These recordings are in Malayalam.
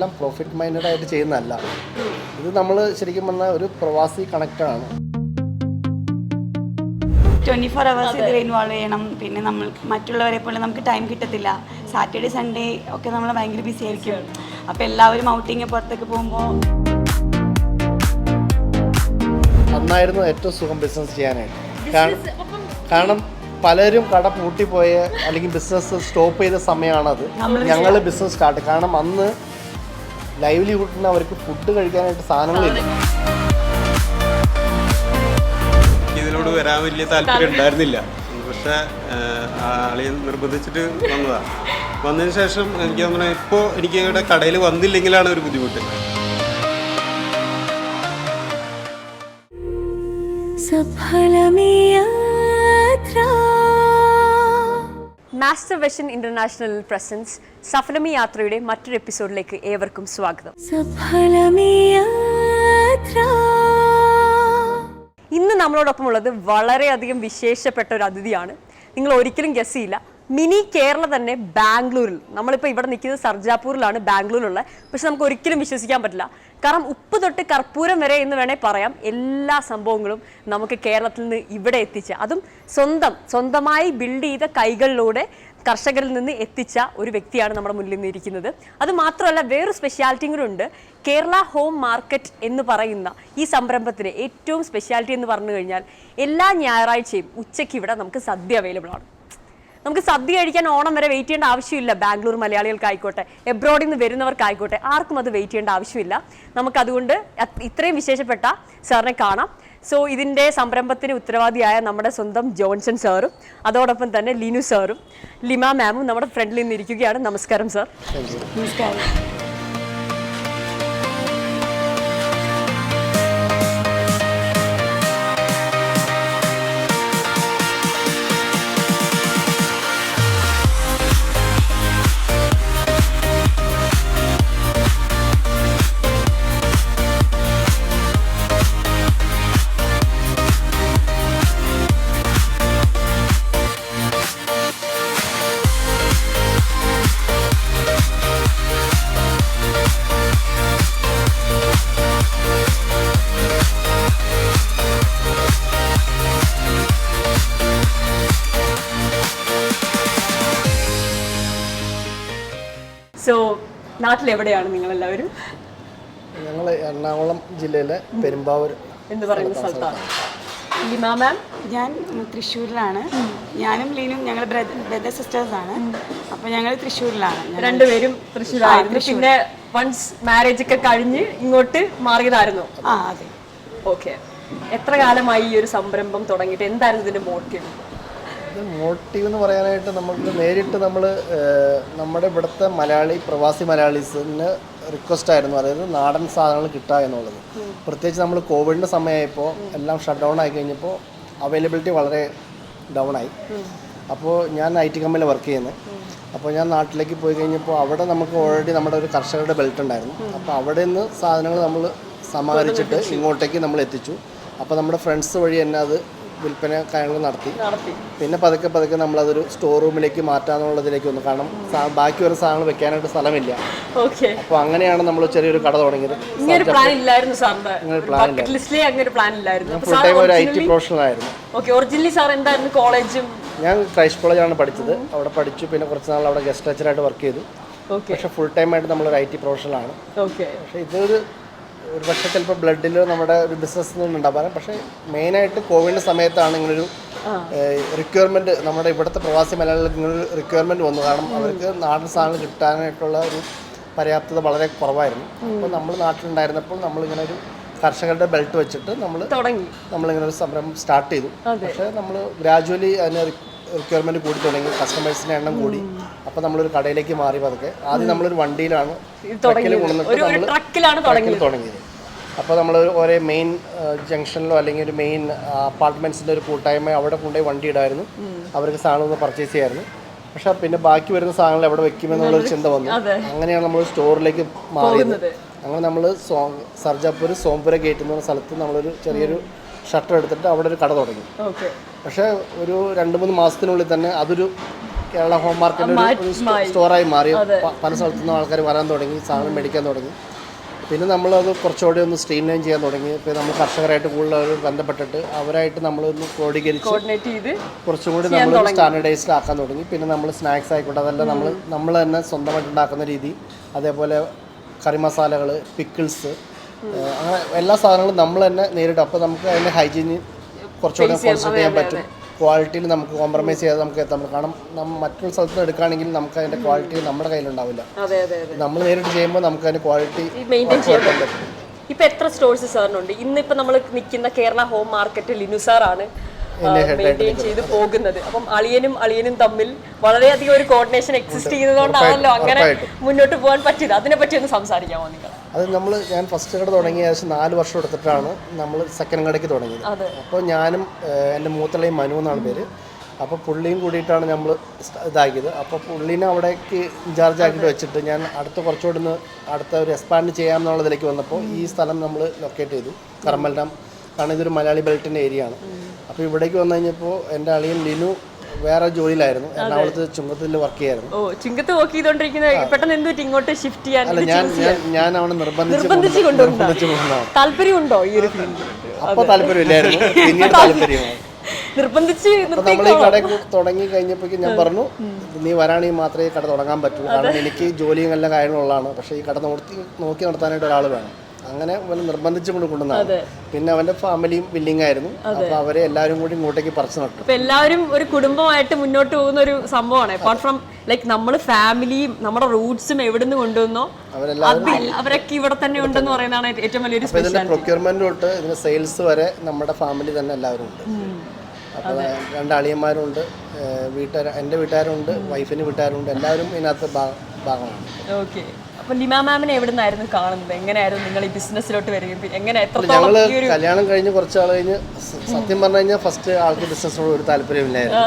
ഇതെല്ലാം പ്രോഫിറ്റ് മൈൻഡഡ് ആയിട്ട് ചെയ്യുന്നതല്ല. ഇത് നമ്മൾ ശരിക്കും പറഞ്ഞാൽ ഒരു പ്രവാസി കണക്റ്റാണ്. 24 hours ഇതിൽ ഇൻവോൾവ് ചെയ്യണം. പിന്നെ നമ്മൾ മറ്റുള്ളവരെ പോലെ നമുക്ക് ടൈം കിട്ടത്തില്ല. സാറ്റർഡേ സൺഡേ ഒക്കെ നമ്മൾ ഭയങ്കര ബിസി ആയിരിക്കും. അപ്പോൾ എല്ലാവരും ഔട്ടിങ് പുറത്തേക്ക് പോകുമ്പോൾ അന്നായിരുന്നു ഏറ്റവും സുഖം ബിസിനസ് ചെയ്യാനായിട്ട്. കാരണം പലരും കട പൂട്ടിപ്പോയ അല്ലെങ്കിൽ ബിസിനസ് സ്റ്റോപ്പ് ചെയ്ത സമയമാണത്. ഞങ്ങൾ ബിസിനസ് സ്റ്റാർട്ട്. കാരണം അന്ന് ലൈവ്ലിഹുഡിന് അവർക്ക് ഫുഡ് കഴിക്കാനായിട്ട് സാധനങ്ങളില്ല. ഇതിനോട് വരാൻ വലിയ താല്പര്യം ഉണ്ടായിരുന്നില്ല. പക്ഷേ ആളെ നിർബന്ധിച്ചിട്ട് വന്നതാണ്. വന്നതിന് ശേഷം എനിക്ക് തോന്നുന്നു ഇപ്പോൾ എനിക്ക് ഇവിടെ കടയിൽ വന്നില്ലെങ്കിലാണ് ഒരു ബുദ്ധിമുട്ട്. മാസ്റ്റർ വിഷൻ ഇന്റർനാഷണൽ പ്രസൻസ് സഫലമി യാത്രയുടെ മറ്റൊരു എപ്പിസോഡിലേക്ക് ഏവർക്കും സ്വാഗതം. ഇന്ന് നമ്മളോടൊപ്പം ഉള്ളത് വളരെയധികം വിശേഷപ്പെട്ട ഒരു അതിഥിയാണ്. നിങ്ങൾ ഒരിക്കലും ഗസ് ചെയ്യില്ല. മിനി കേരള തന്നെ ബാംഗ്ലൂരിൽ. നമ്മളിപ്പോൾ ഇവിടെ നിൽക്കുന്നത് സർജാപൂരിലാണ്, ബാംഗ്ലൂരിലുള്ള. പക്ഷെ നമുക്ക് ഒരിക്കലും വിശ്വസിക്കാൻ പറ്റില്ല. കാരണം ഉപ്പ് തൊട്ട് കർപ്പൂരം വരെ എന്ന് വേണേൽ പറയാം, എല്ലാ സംഭവങ്ങളും നമുക്ക് കേരളത്തിൽ നിന്ന് ഇവിടെ എത്തിച്ച, അതും സ്വന്തമായി ബിൽഡ് ചെയ്ത കൈകളിലൂടെ കർഷകരിൽ നിന്ന് എത്തിച്ച ഒരു വ്യക്തിയാണ് നമ്മുടെ മുന്നിൽ നിന്ന് ഇരിക്കുന്നത്. അത് മാത്രമല്ല, വേറൊരു സ്പെഷ്യാലിറ്റിയും കൂടെ ഉണ്ട്. കേരള ഹോം മാർക്കറ്റ് എന്ന് പറയുന്ന ഈ സംരംഭത്തിന് ഏറ്റവും സ്പെഷ്യാലിറ്റി എന്ന് പറഞ്ഞു കഴിഞ്ഞാൽ എല്ലാ ഞായറാഴ്ചയും ഉച്ചയ്ക്ക് ഇവിടെ നമുക്ക് സദ്യ അവൈലബിൾ ആണ്. നമുക്ക് സദ്യ കഴിക്കാൻ ഓണം വരെ വെയിറ്റ് ചെയ്യേണ്ട ആവശ്യമില്ല. ബാംഗ്ലൂർ മലയാളികൾക്കായിക്കോട്ടെ, എബ്രോഡിൽ നിന്ന് വരുന്നവർക്കായിക്കോട്ടെ, ആർക്കും അത് വെയിറ്റ് ചെയ്യേണ്ട ആവശ്യമില്ല. നമുക്കതുകൊണ്ട് ഇത്രയും വിശേഷപ്പെട്ട സാറിനെ കാണാം. സോ ഇതിൻ്റെ സംരംഭത്തിന് ഉത്തരവാദിയായ നമ്മുടെ സ്വന്തം ജോൺസൺ സാറും അതോടൊപ്പം തന്നെ ലിനു സാറും ലിമ മാമും നമ്മുടെ ഫ്രണ്ടിൽ നിന്ന് ഇരിക്കുകയാണ്. നമസ്കാരം സാർ. നമസ്കാരം. സോ നാട്ടിലെവിടെയാണ് നിങ്ങളെല്ലാവരും? ഞങ്ങൾ എറണാകുളം ജില്ലയിലെ പെരുമ്പാവൂർ എന്ന് പറയുന്ന സ്ഥലത്താണ്. ലിമ മാം? ഞാൻ തൃശ്ശൂരിലാണ്. ഞാനും ലീനും ഞങ്ങൾ ബ്രദർ സിസ്റ്റേഴ്സാണ്. അപ്പോൾ ഞങ്ങൾ തൃശ്ശൂരിലാണ്. രണ്ടുപേരും തൃശ്ശൂരായിരുന്നു. പിന്നെ വൺസ് മാരേജ് ഒക്കെ കഴിഞ്ഞ് ഇങ്ങോട്ട് മാറിയതായിരുന്നു. അതെ. ഓക്കെ. എത്ര കാലമായി ഈ ഒരു സംരംഭം തുടങ്ങിയിട്ട്? എന്തായിരുന്നു ഇതിന്റെ മോട്ടീവ്? ഇത് മോട്ടീവ് എന്ന് പറയാനായിട്ട് നമുക്ക് നേരിട്ട് നമ്മുടെ ഇവിടുത്തെ പ്രവാസി മലയാളീസിന് റിക്വസ്റ്റ് ആയിരുന്നു. അതായത് നാടൻ സാധനങ്ങൾ കിട്ടുക എന്നുള്ളത്. പ്രത്യേകിച്ച് നമ്മൾ കോവിഡിൻ്റെ സമയമായപ്പോൾ എല്ലാം ഷട്ട് ഡൗൺ ആയി കഴിഞ്ഞപ്പോൾ അവൈലബിലിറ്റി വളരെ ഡൗൺ ആയി. അപ്പോൾ ഞാൻ IT കമ്പനിയിൽ വർക്ക് ചെയ്യുന്നത്. അപ്പോൾ ഞാൻ നാട്ടിലേക്ക് പോയി കഴിഞ്ഞപ്പോൾ അവിടെ നമുക്ക് ഓൾറെഡി നമ്മുടെ ഒരു കർഷകരുടെ ബെൽറ്റ് ഉണ്ടായിരുന്നു. അപ്പോൾ അവിടെ നിന്ന് സാധനങ്ങൾ നമ്മൾ സമാഹരിച്ചിട്ട് ഇങ്ങോട്ടേക്ക് നമ്മൾ എത്തിച്ചു. അപ്പോൾ നമ്മുടെ ഫ്രണ്ട്സ് വഴി തന്നെ അത് വിൽപ്പന കാര്യങ്ങൾ നടത്തി. പിന്നെ പതുക്കെ നമ്മളതൊരു സ്റ്റോർ റൂമിലേക്ക് മാറ്റാന്നുള്ളതിലേക്ക് വന്നു. കാരണം ബാക്കി ഒരു സാധനങ്ങൾ വെക്കാനായിട്ട് സ്ഥലമില്ല. അപ്പോൾ അങ്ങനെയാണ് നമ്മൾ ചെറിയൊരു കട തുടങ്ങിയത്. ഫുൾ ടൈം ഒരു IT പ്രൊഫഷണൽ ആയിരുന്നു. ഞാൻ ക്രൈസ്റ്റ് കോളേജാണ് പഠിച്ചത്. അവിടെ പഠിച്ചു. പിന്നെ കുറച്ച് നാൾ അവിടെ ഗസ്റ്റ് ലെക്ചറായിട്ട് വർക്ക് ചെയ്തു. പക്ഷേ ഫുൾ ടൈം ആയിട്ട് നമ്മളൊരു IT പ്രൊഫഷണലാണ്. പക്ഷേ ഇതൊരു പക്ഷേ ചിലപ്പോൾ ബ്ലഡിൽ നമ്മുടെ ഒരു ബിസിനസ് ഉണ്ടാവാൻ. പക്ഷേ മെയിനായിട്ട് കോവിഡിൻ്റെ സമയത്താണ് ഇങ്ങനൊരു റിക്വയർമെൻറ്റ് നമ്മുടെ ഇവിടുത്തെ പ്രവാസി മലയാളികൾക്ക് ഇങ്ങനൊരു റിക്വയർമെൻറ്റ് വന്നു. കാരണം അവർക്ക് നാടൻ സാധനങ്ങൾ കിട്ടാനായിട്ടുള്ള ഒരു പര്യാപ്തത വളരെ കുറവായിരുന്നു. അപ്പോൾ നമ്മൾ നാട്ടിലുണ്ടായിരുന്നപ്പോൾ നമ്മളിങ്ങനെ ഒരു കർഷകരുടെ ബെൽറ്റ് വെച്ചിട്ട് നമ്മളിങ്ങനെ ഒരു സംരംഭം സ്റ്റാർട്ട് ചെയ്തു. പക്ഷേ നമ്മൾ ഗ്രാജുവലി അതിന് റിക്വയർമെൻറ്റ് കൂടി തുടങ്ങി. കസ്റ്റമേഴ്സിൻ്റെ എണ്ണം കൂടി. അപ്പോൾ നമ്മളൊരു കടയിലേക്ക് മാറി. പതുക്കെ ആദ്യം നമ്മളൊരു വണ്ടിയിലാണ് തുടങ്ങിയത്. അപ്പോൾ നമ്മൾ ഒരേ മെയിൻ ജംഗ്ഷനിലോ അല്ലെങ്കിൽ ഒരു മെയിൻ അപ്പാർട്ട്മെൻറ്റ്സിൻ്റെ ഒരു കൂട്ടായ്മ അവിടെ കൊണ്ടുപോയി വണ്ടി ഇടായിരുന്നു. അവർക്ക് സാധനം ഒന്ന് പർച്ചേസ് ചെയ്യായിരുന്നു. പക്ഷെ പിന്നെ ബാക്കി വരുന്ന സാധനങ്ങൾ എവിടെ വെക്കുമെന്നുള്ളൊരു ചിന്ത വന്നു. അങ്ങനെയാണ് നമ്മൾ സ്റ്റോറിലേക്ക് മാറിയത്. അങ്ങനെ നമ്മൾ സർജാപൂർ സോംപുര ഗേറ്റ് എന്ന് പറഞ്ഞ സ്ഥലത്ത് നമ്മളൊരു ചെറിയൊരു ഷട്ടർ എടുത്തിട്ട് അവിടെ ഒരു കട തുടങ്ങി. പക്ഷേ ഒരു 2-3 മാസത്തിനുള്ളിൽ തന്നെ അതൊരു കേരള ഹോം മാർക്കറ്റിൻ്റെ ഒരു സ്റ്റോറായി മാറി. പല സ്ഥലത്തു നിന്നും ആൾക്കാർ വരാൻ തുടങ്ങി, സാധനം മേടിക്കാൻ തുടങ്ങി. പിന്നെ നമ്മളത് കുറച്ചുകൂടി ഒന്ന് സ്ട്രീം ലൈൻ ചെയ്യാൻ തുടങ്ങി. ഇപ്പോൾ നമ്മൾ കർഷകരായിട്ട് കൂടുതൽ ബന്ധപ്പെട്ടിട്ട് അവരായിട്ട് നമ്മളൊന്ന് കോർഡിനേറ്റ് ചെയ്ത് കുറച്ചും കൂടി നമ്മൾ സ്റ്റാൻഡർഡൈസ്ഡ് ആക്കാൻ തുടങ്ങി. പിന്നെ നമ്മൾ സ്നാക്സ് ആയിക്കോട്ടെ അതെല്ലാം നമ്മൾ തന്നെ സ്വന്തമായിട്ട് ഉണ്ടാക്കുന്ന രീതി, അതേപോലെ കറി മസാലകൾ, പിക്കിൾസ്, അങ്ങനെ എല്ലാ സാധനങ്ങളും നമ്മൾ തന്നെ നേരിട്ട്. അപ്പോൾ നമുക്ക് അതിൻ്റെ ഹൈജീനി കുറച്ചുകൂടി കോൺസെൻട്രേറ്റ് ചെയ്യാൻ പറ്റും. ക്വാളിറ്റിയിൽ നമുക്ക് കോംപ്രമൈസ് ചെയ്യാതെ നമുക്ക് എത്താൻ പറ്റും. കാരണം മറ്റുള്ള സ്ഥലത്ത് നിന്ന് എടുക്കുകയാണെങ്കിൽ നമുക്ക് അതിൻ്റെ ക്വാളിറ്റി നമ്മുടെ കയ്യിലുണ്ടാവില്ല. നമ്മൾ നേരിട്ട് ചെയ്യുമ്പോൾ നമുക്ക് അതിൻ്റെ ക്വാളിറ്റി മെയിൻറ്റെയിൻ ചെയ്യാൻ പറ്റും. ഇപ്പൊ എത്ര സ്റ്റോഴ്സ് സാറിനുണ്ട്? ഇന്നിപ്പോ നമ്മൾ നിൽക്കുന്ന കേരള ഹോം മാർക്കറ്റ് ലിനു സാറാണ് മെയിൻറ്റെയിൻ ചെയ്ത് പോകുന്നത്. അപ്പം അളിയനും തമ്മിൽ വളരെയധികം ഒരു കോർഡിനേഷൻ എക്സിസ്റ്റ് ചെയ്യുന്നതുകൊണ്ടാണല്ലോ അങ്ങനെ മുന്നോട്ട് പോകാൻ പറ്റിയത്. അതിനെ പറ്റി ഒന്ന് സംസാരിക്കാമോ നിങ്ങൾ? അത് ഞാൻ ഫസ്റ്റ് കട തുടങ്ങിയ ഏകദേശം 4 വർഷം എടുത്തിട്ടാണ് നമ്മൾ സെക്കൻഡ് കടയ്ക്ക് തുടങ്ങിയത്. അപ്പോൾ ഞാനും എൻ്റെ മൂത്തളയും മനു എന്നാണ് പേര്. അപ്പോൾ പുള്ളിയും കൂടിയിട്ടാണ് നമ്മൾ ഇതാക്കിയത്. അപ്പോൾ പുള്ളീനെ അവിടേക്ക് ഇൻചാർജ് ആക്കിയിട്ട് വെച്ചിട്ട് ഞാൻ കുറച്ചുകൂടി അടുത്ത ഒരു എക്സ്പാൻഡ് ചെയ്യാമെന്നുള്ളതിലേക്ക് വന്നപ്പോൾ ഈ സ്ഥലം നമ്മൾ ലൊക്കേറ്റ് ചെയ്തു, കർമ്മൽ ഡാം. കാരണം ഇതൊരു മലയാളി ബെൽറ്റിൻ്റെ ഏരിയ ആണ്. അപ്പോൾ ഇവിടേക്ക് വന്നു കഴിഞ്ഞപ്പോൾ എൻ്റെ അളിയൻ ലിനു വേറെ ജോലിയിലായിരുന്നു, എറണാകുളത്ത് ചുങ്കത്തിൽ വർക്ക് ചെയ്യായിരുന്നു. ചുങ്കത്ത് വർക്ക് ചെയ്തോണ്ടിരിക്കുന്ന പെട്ടെന്ന് എന്ത് ഇങ്ങോട്ട് ഷിഫ്റ്റ് ചെയ്യാൻ? അല്ല, ഞാൻ അവനെ നിർബന്ധിച്ച് കൊണ്ടുവന്നതാണ്. താല്പര്യമുണ്ടോ ഈ ഒരു ഫീൽഡ്? അപ്പോൾ താല്പര്യമില്ലായിരുന്നു, പിന്നീട് താല്പര്യമാണ്. നിർബന്ധിച്ച് നമ്മൾ ഈ കട തുടങ്ങി കഴിഞ്ഞപ്പോഴേക്കും ഞാൻ പറഞ്ഞു, നീ വരാണെങ്കിൽ മാത്രമേ ഈ കട തുടങ്ങാൻ പറ്റൂ. കാരണം എനിക്ക് ജോലിയും എല്ലാ കാര്യങ്ങളുള്ളതാണ്. പക്ഷേ ഈ കട നോക്കി നടത്താനായിട്ട് ഒരാൾ വേണം. അങ്ങനെ നിർബന്ധിച്ച് കൊണ്ടുവന്നതാണ്. പിന്നെ അവന്റെ ഫാമിലിയും വില്ലിംഗ് ആയിരുന്നു. അപ്പൊ അവരെ എല്ലാവരും കൂടി ഇങ്ങോട്ടേക്ക് പറിച്ചു നട്ടു. അപ്പൊ എല്ലാവരും ഒരു കുടുംബമായിട്ട് മുന്നോട്ട് പോകുന്ന ഒരു സംഭവമാണ്. അപ്പാർട്ട് ഫ്രം ലൈക്ക് നമ്മൾ ഫാമിലിയും നമ്മുടെ റൂട്ട്സും എവിടുന്ന് കൊണ്ടുവന്നോ അവരൊക്കെ ഇവിടെ തന്നെ ഉണ്ടെന്ന് പറയുന്നതാണ് ഏറ്റവും വലിയൊരു സ്പെഷ്യാലിറ്റി. പ്രൊക്യൂർമെന്റ് തൊട്ട് ഇതിന്റെ സെയിൽസ് വരെ നമ്മുടെ ഫാമിലി തന്നെ എല്ലാവരും ഉണ്ട്. അപ്പോൾ 2 അളിയന്മാരുണ്ട്, എൻ്റെ വീട്ടുകാരുണ്ട്, വൈഫിന് വീട്ടുകാരുണ്ട്, എല്ലാവരും ഇതിനകത്ത് ഭാഗമാണ്. ഓക്കെ. അപ്പൊ ലിമ മാമിനെ എവിടെ നിന്നായിരുന്നു കാണുന്നത്? എങ്ങനെയായിരുന്നു നിങ്ങൾ ഈ ബിസിനസ്സിലോട്ട് വരികയും എങ്ങനെ? ഞങ്ങള് കല്യാണം കഴിഞ്ഞ് കുറച്ചാൾ കഴിഞ്ഞ് സത്യം പറഞ്ഞു കഴിഞ്ഞാൽ ഫസ്റ്റ് ആൾക്ക് ബിസിനസ്സിനോട് ഒരു താല്പര്യമില്ലായിരുന്നു.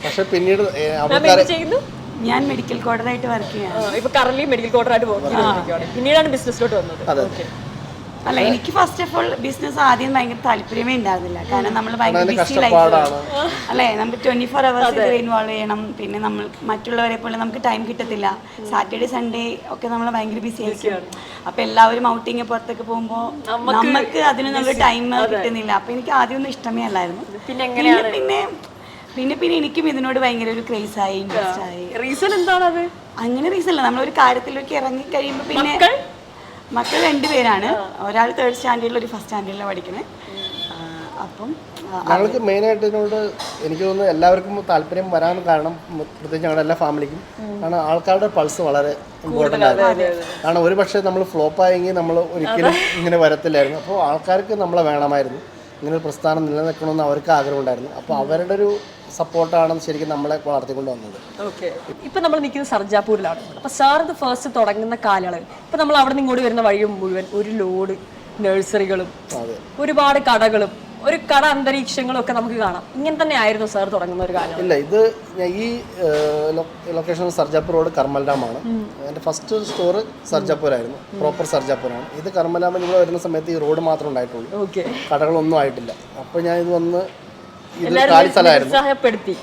പക്ഷെ പിന്നീട് ഞാൻ മെഡിക്കൽ കോഡറായിട്ട് വർക്ക് ചെയ്യാം. ഇപ്പൊ കറന്റ് മെഡിക്കൽ കോഡറായിട്ട് വർക്ക് പിന്നീടാണ് ബിസിനസ്സിലോട്ട് വന്നത്. അല്ല, എനിക്ക് ഫസ്റ്റ് ഓഫ് ഓൾ ബിസിനസ് ആദ്യം ഭയങ്കര താല്പര്യമേ ഉണ്ടായിരുന്നില്ല. കാരണം നമ്മൾ ഭയങ്കര ബിസി ലൈഫാണ് അല്ലേ. നമുക്ക് 24 hours ഇതിൽ ഇൻവോൾവ് ചെയ്യണം. പിന്നെ നമ്മൾ മറ്റുള്ളവരെ പോലെ നമുക്ക് ടൈം കിട്ടത്തില്ല. സാറ്റർഡേ സൺഡേ ഒക്കെ നമ്മൾ ഭയങ്കര ബിസി ആയിരിക്കും. അപ്പോൾ എല്ലാവരും ഔട്ടിങ് പുറത്തൊക്കെ പോകുമ്പോൾ നമുക്ക് അതിനുള്ള ടൈം കിട്ടുന്നില്ല. അപ്പോൾ എനിക്ക് ആദ്യമൊന്നും ഇഷ്ടമേ അല്ലായിരുന്നു. പിന്നെ എനിക്കും ഇതിനോട് ഭയങ്കര ഒരു ക്രേസ് ആയി, ഇൻട്രസ്റ്റ് ആയി. റീസൺ എന്താണത്? അങ്ങനെ റീസൺ അല്ല, നമ്മളൊരു കാര്യത്തിലേക്ക് ഇറങ്ങി കഴിയുമ്പോൾ പിന്നെ മക്കൾ 2 പേരാണ്. ഒരാൾ 3rd സ്റ്റാൻഡേർഡിൽ, ഒരു 1st സ്റ്റാൻഡേർഡിലാണ് പഠിക്കുന്നത്. അപ്പം ഞങ്ങൾക്ക് മെയിനായിട്ട് ഇതിനോട് എനിക്ക് തോന്നുന്നു എല്ലാവർക്കും താല്പര്യം വരാൻ കാരണം, പ്രത്യേകിച്ച് ഞങ്ങളുടെ എല്ലാ ഫാമിലിക്കും, കാരണം ആൾക്കാരുടെ പൾസ് വളരെ ഇമ്പോർട്ടൻ്റ് ആയിരുന്നു. കാരണം ഒരു പക്ഷേ നമ്മൾ ഫ്ലോപ്പായെങ്കിൽ നമ്മൾ ഒരിക്കലും ഇങ്ങനെ വരത്തില്ലായിരുന്നു. അപ്പോൾ ആൾക്കാർക്ക് നമ്മളെ വേണമായിരുന്നു, ഇങ്ങനെ ഒരു പ്രസ്ഥാനം നിലനിൽക്കണമെന്ന് അവർക്ക് ആഗ്രഹം ഉണ്ടായിരുന്നു. അപ്പോൾ അവരുടെ ഒരു സപ്പോർട്ടാണ് ശരിക്കും നമ്മളെ വളർത്തിക്കൊണ്ട് വന്നത്. ഓക്കെ. ഇപ്പൊ നമ്മൾ നിൽക്കുന്നത് സർജാപൂരിലാണ്. അപ്പൊ സാർ ഇത് ഫസ്റ്റ് തുടങ്ങുന്ന കാലയളവിൽ ഇപ്പൊ നമ്മൾ അവിടെ നിന്ന് ഇങ്ങോട്ട് വരുന്ന വഴിയും മുഴുവൻ ഒരു ലോഡ് നഴ്സറികളും ഒരുപാട് കടകളും ഒരു കട അന്തരീക്ഷങ്ങളും ഒക്കെ നമുക്ക് കാണാം. ഇങ്ങനെ തന്നെ ആയിരുന്നു സാർ തുടങ്ങുന്ന ഒരു കാലം? ഇല്ല, ഇത് ഈ ലൊക്കേഷൻ സർജാപൂർ റോഡ് കർമ്മൽ ഡാമാണ്. എൻ്റെ ഫസ്റ്റ് സ്റ്റോർ സർജാപൂരായിരുന്നു, പ്രോപ്പർ സർജാപൂരാണ്. ഇത് കർമ്മൽ ഡാമിൽ ഇവിടെ വരുന്ന സമയത്ത് ഈ റോഡ് മാത്രമേ ഉണ്ടായിട്ടുള്ളൂ, കടകളൊന്നും ആയിട്ടില്ല. അപ്പോൾ ഞാൻ ഇത് വന്ന് എല്ലാവരും നിരുത്സാഹപ്പെടുത്തി.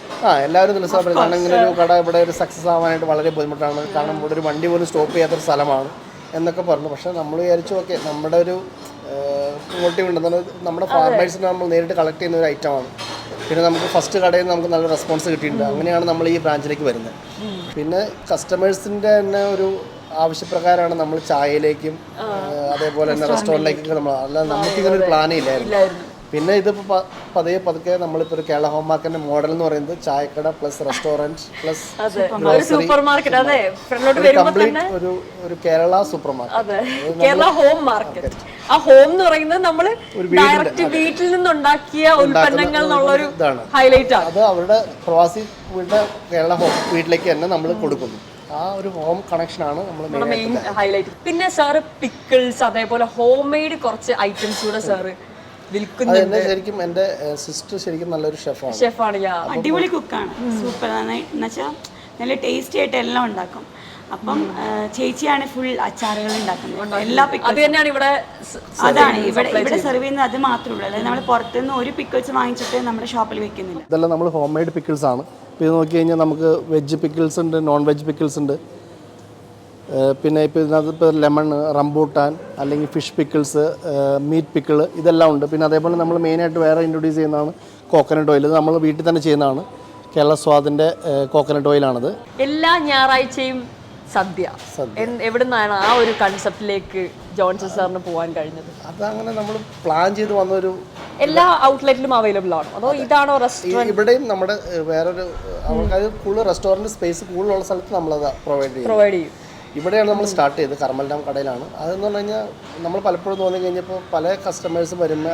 കാരണം ഇങ്ങനെ ഒരു കട ഇവിടെ ഒരു സക്സസ് ആവാനായിട്ട് വളരെ ബുദ്ധിമുട്ടാണ്. കാരണം ഇവിടെ ഒരു വണ്ടി പോലും സ്റ്റോപ്പ് ചെയ്യാത്തൊരു സ്ഥലമാണ് എന്നൊക്കെ പറഞ്ഞു. പക്ഷേ നമ്മൾ വിചാരിച്ചു ഓക്കെ, നമ്മുടെ ഒരു മോട്ടീവ് ഉണ്ട്, നമ്മുടെ ഫാർമേഴ്സിനെ നമ്മൾ നേരിട്ട് കളക്ട് ചെയ്യുന്ന ഒരു ഐറ്റമാണ്. പിന്നെ നമുക്ക് ഫസ്റ്റ് കടയിൽ നിന്ന് നമുക്ക് നല്ല റെസ്പോൺസ് കിട്ടിയിട്ടുണ്ട്. അങ്ങനെയാണ് നമ്മൾ ഈ ബ്രാഞ്ചിലേക്ക് വരുന്നത്. പിന്നെ കസ്റ്റമേഴ്സിൻ്റെ തന്നെ ഒരു ആവശ്യപ്രകാരമാണ് നമ്മൾ ചായയിലേക്കും അതേപോലെ തന്നെ റെസ്റ്റോറൻറ്റിലേക്കൊക്കെ നമ്മൾ, അല്ലാതെ നമുക്കിങ്ങനൊരു പ്ലാനേ ഇല്ലായിരുന്നു. പിന്നെ ഇതിപ്പോൾ പതുക്കെ നമ്മളിപ്പോൾ ഒരു കേരള ഹോം മാർക്കറ്റിന്റെ മോഡൽ എന്ന് പറയുന്നത് ചായക്കട plus restaurant plus super market, complete ഒരു Kerala super market, Kerala home market. ആ ഹോം എന്ന് പറയുന്നത് നമ്മൾ ഡയറക്റ്റ് വീട്ടിൽ നിന്നുണ്ടാക്കിയ ഉൽപ്പന്നങ്ങൾ എന്നുള്ളൊരു ഹൈലൈറ്റ് ആണ്. അത് അവരുടെ പ്രവാസി വീട്ടിലെ കേരള ഹോം വീട്ടിലേക്ക് തന്നെ നമ്മൾ കൊടുക്കുന്നു. ആ ഒരു ഹോം കണക്ഷൻ ആണ് നമ്മൾ മെയിൻ ഹൈലൈറ്റ്. പിന്നെ സാറ് പിക്കിൾസ് അതേപോലെ ഹോം മെയ്ഡ് കുറച്ച് ഐറ്റംസ് കൂടെ സാറ് ശരിക്കും എൻ്റെ സിസ്റ്റർ ശരിക്കും നല്ലൊരു ഷെഫാണ്. അടിപൊളി കുക്കാണ്, സൂപ്പർ. എന്നുവെച്ചാൽ നല്ല ടേസ്റ്റി ആയിട്ട് എല്ലാം ഉണ്ടാക്കും. അപ്പം ചേച്ചിയാണ് ഫുൾ അച്ചാറുകൾ ഉണ്ടാക്കുന്നത്. എല്ലാ അതാണ് ഇവിടെ സെർവ് ചെയ്യുന്നത്, അത് മാത്രമേ ഉള്ളൂ. അതായത് നമ്മൾ പുറത്തുനിന്ന് ഒരു പിക്കിൾസ് വാങ്ങിച്ചിട്ട് നമ്മുടെ ഷോപ്പിൽ വെക്കുന്നില്ല. ഇതെല്ലാം നമ്മൾ ഹോം മെയ്ഡ് പിക്കിൾസ് ആണ്. ഇപ്പോൾ ഇത് നോക്കി കഴിഞ്ഞാൽ നമുക്ക് വെജ് പിക്കിൾസ് ഉണ്ട്, നോൺ വെജ് പിക്കിൾസ് ഉണ്ട്. പിന്നെ ഇപ്പോൾ ഇതിനകത്ത് ഇപ്പോൾ ലെമൺ, റംബൂട്ടാൻ, അല്ലെങ്കിൽ ഫിഷ് പിക്കിൾസ്, മീറ്റ് പിക്കിൾ, ഇതെല്ലാം ഉണ്ട്. പിന്നെ അതേപോലെ നമ്മൾ മെയിനായിട്ട് വേറെ ഇൻട്രൊഡ്യൂസ് ചെയ്യുന്നതാണ് കോക്കനട്ട് ഓയിൽ. ഇത് നമ്മൾ വീട്ടിൽ തന്നെ ചെയ്യുന്നതാണ്. കേരള സ്വാദിൻ്റെ കോക്കനട്ട് ഓയിലാണത്. എല്ലാ ഞായറാഴ്ചയും സദ്യ എവിടെ നിന്നാണ് ആ ഒരു കൺസെപ്റ്റിലേക്ക് ജോൺസൺ സാറിന് പോകാൻ കഴിഞ്ഞത്? അതങ്ങനെ നമ്മൾ പ്ലാൻ ചെയ്ത് വന്നൊരു, എല്ലാ ഔട്ട്ലെറ്റിലും അവൈലബിൾ ആണോ അതോ ഇതാണോ റെസ്റ്റോറൻറ്റ്? ഇവിടെയും നമ്മുടെ വേറൊരു അത് കൂടുതൽ റെസ്റ്റോറൻറ്റ് സ്പേസ് കൂടുതലുള്ള സ്ഥലത്ത് നമ്മളത് പ്രൊവൈഡ് ചെയ്യും. ഇവിടെയാണ് നമ്മൾ സ്റ്റാർട്ട് ചെയ്തത്, കർമ്മൽ ഡാം കടയിലാണ്. അതെന്ന് പറഞ്ഞു കഴിഞ്ഞാൽ നമ്മൾ പലപ്പോഴും തോന്നി കഴിഞ്ഞപ്പോൾ പല കസ്റ്റമേഴ്സും വരുമ്പോൾ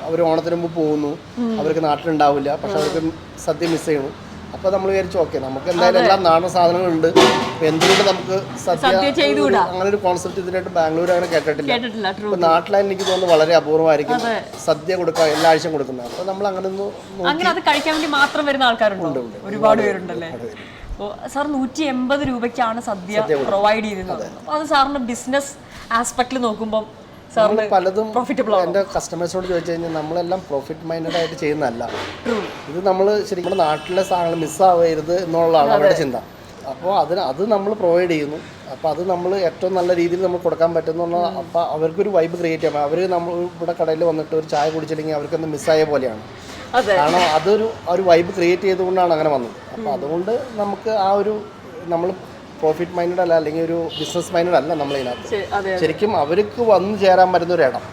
അവർ ഓണത്തിന് മുമ്പ് പോകുന്നു, അവർക്ക് നാട്ടിലുണ്ടാവില്ല, പക്ഷെ അവർക്ക് സദ്യ മിസ് ചെയ്യണം. അപ്പോൾ നമ്മൾ വിചാരിച്ചു ഓക്കെ നമുക്ക് എന്തായാലും എല്ലാം നാടൻ സാധനങ്ങളുണ്ട്, അപ്പോൾ എന്തുകൊണ്ട് നമുക്ക് സദ്യ ചെയ്തുകൂടാ, അങ്ങനെ ഒരു കോൺസെപ്റ്റ് ഇതിനായിട്ട് ബാംഗ്ലൂർ അങ്ങനെ കേട്ടിട്ടില്ല. ഇപ്പോൾ നാട്ടിലായി എനിക്ക് തോന്നുന്നു വളരെ അപൂർവമായിരിക്കും സദ്യ കൊടുക്കുക എല്ലാ ആഴ്ചയും കൊടുക്കുന്നത്. അപ്പോൾ നമ്മൾ അങ്ങനെ അത് കഴിക്കാൻ വേണ്ടി മാത്രം വരുന്ന ആൾക്കാരുണ്ട്, ഒരുപാട് പേരുണ്ടല്ലേ. സാർ 180 രൂപയ്ക്കാണ് സദ്യ പ്രൊവൈഡ് ചെയ്തിരുന്നത്. അപ്പോൾ അത് സാറിന് ബിസിനസ് ആസ്പെക്റ്റിൽ നോക്കുമ്പോൾ സാറിന് പലതും പ്രോഫിറ്റബിൾ ആണ്. എൻ്റെ കസ്റ്റമേഴ്സിനോട് ചോദിച്ചു കഴിഞ്ഞാൽ നമ്മളെല്ലാം പ്രോഫിറ്റ് മൈൻഡഡ് ആയിട്ട് ചെയ്യുന്നതല്ല. ഇത് നമ്മൾ ശരിക്കും നമ്മുടെ നാട്ടിലെ സാധനങ്ങൾ മിസ്സാവരുത് എന്നുള്ളതാണ് അവരുടെ ചിന്ത. അപ്പോൾ അത് നമ്മൾ പ്രൊവൈഡ് ചെയ്യുന്നു. അപ്പോൾ അത് നമ്മൾ ഏറ്റവും നല്ല രീതിയിൽ നമ്മൾ കൊടുക്കാൻ പറ്റുന്ന, അപ്പോൾ അവർക്കൊരു വൈബ് ക്രിയേറ്റ് ചെയ്യാം. അവർ നമ്മൾ ഇവിടെ കടയിൽ വന്നിട്ട് ഒരു ചായ കുടിച്ചില്ലെങ്കിൽ അവർക്കൊന്ന് മിസ്സായ പോലെയാണ്. കാരണം ഒരു വൈബ് ക്രിയേറ്റ് ചെയ്തുകൊണ്ടാണ് അങ്ങനെ വന്നത്. അപ്പോൾ അതുകൊണ്ട് നമുക്ക് നമ്മൾ പ്രോഫിറ്റ് മൈൻഡഡ് അല്ല, അല്ലെങ്കിൽ ഒരു ബിസിനസ് മൈൻഡഡ് അല്ല നമ്മളിതിനകത്ത്. ശരിക്കും അവർക്ക് വന്ന് ചേരാൻ പറ്റുന്ന ഒരു ഇടം,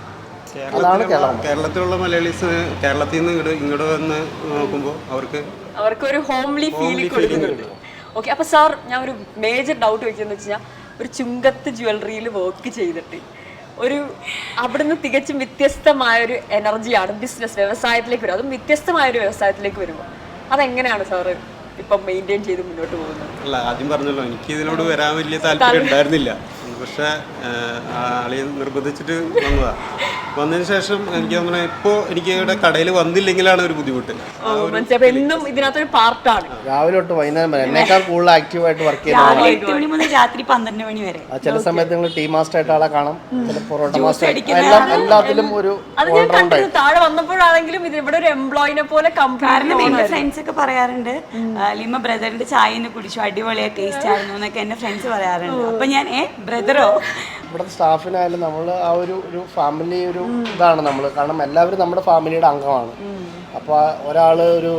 അതാണ് കേരളത്തിലുള്ള മലയാളീസ് കേരളത്തിൽ നിന്ന് ഇങ്ങോട്ട് വന്ന് നോക്കുമ്പോൾ അവർക്ക് ഒരു ഹോംലി ഫീലിംഗ് കൊടുക്കുന്നുണ്ട്. ഓക്കെ, അപ്പോൾ സാർ ഞാൻ ഒരു മേജർ ഡൗട്ട് വെക്കുന്നത് വെച്ച് കഴിഞ്ഞാൽ ഒരു ചുങ്കത്ത് ജ്വല്ലറിയിൽ വർക്ക് ചെയ്തിട്ട് അവിടുന്ന് തികച്ചും വ്യത്യസ്തമായൊരു എനർജിയാണ് ബിസിനസ് വ്യവസായത്തിലേക്ക് വരും, അതും വ്യത്യസ്തമായൊരു വ്യവസായത്തിലേക്ക് വരുമ്പോൾ അതെങ്ങനെയാണ് സാറ് ഇപ്പം മെയിൻറ്റെയിൻ ചെയ്ത് മുന്നോട്ട് പോകുന്നത്? അല്ല, ആദ്യം പറഞ്ഞല്ലോ എനിക്ക് ഇതിനോട് വരാൻ വലിയ താല്പര്യം ഉണ്ടായിരുന്നില്ല. പക്ഷേ ആളെയും നിർബന്ധിച്ചിട്ട് വന്നതിന് ശേഷം എനിക്ക് തോന്നുന്നു ഇപ്പോൾ എനിക്ക് ഇവിടെ കടയിൽ വന്നില്ലെങ്കിലാണ് ഒരു ബുദ്ധിമുട്ട്. എന്നും ഇതിനകത്തൊരു പാർട്ടാണ്. രാവിലെ തൊട്ട് വൈകുന്നേരം വരെ എന്നേക്കാൾ കൂടുതൽ ആക്റ്റീവായിട്ട് വർക്ക് ചെയ്യുന്നത് 8 മണി മുതൽ രാത്രി 12 മണി വരെ. ചില സമയത്ത് നിങ്ങൾ ടീ മാസ്റ്റർ ആയിട്ട് ആളെ കാണാം, ചില പൊറോട്ട മാസ്റ്റർ, എല്ലാത്തിലും ഒരു താഴെ വന്നപ്പോഴാണെങ്കിലും ഇത് ഇവിടെ ഒരു എംപ്ലോയിനെ പോലെ. കാരണം എന്റെ ഫ്രണ്ട്സ് ഒക്കെ പറയാറുണ്ട്, ലിമ ബ്രദറിന്റെ ചായ കുടിച്ചു അടിപൊളിയാ ടേസ്റ്റ് ആയിരുന്നു എന്നൊക്കെ എന്റെ ഫ്രണ്ട്സ് പറയാറുണ്ട്. അപ്പൊ ഞാൻ ബ്രദറോ, ഇവിടുത്തെ സ്റ്റാഫിനായാലും നമ്മൾ ആ ഒരു ഫാമിലി ഇതാണ് നമ്മൾ. കാരണം എല്ലാവരും നമ്മുടെ ഫാമിലിയുടെ അംഗമാണ്. അപ്പോൾ ഒരാൾ ഒരു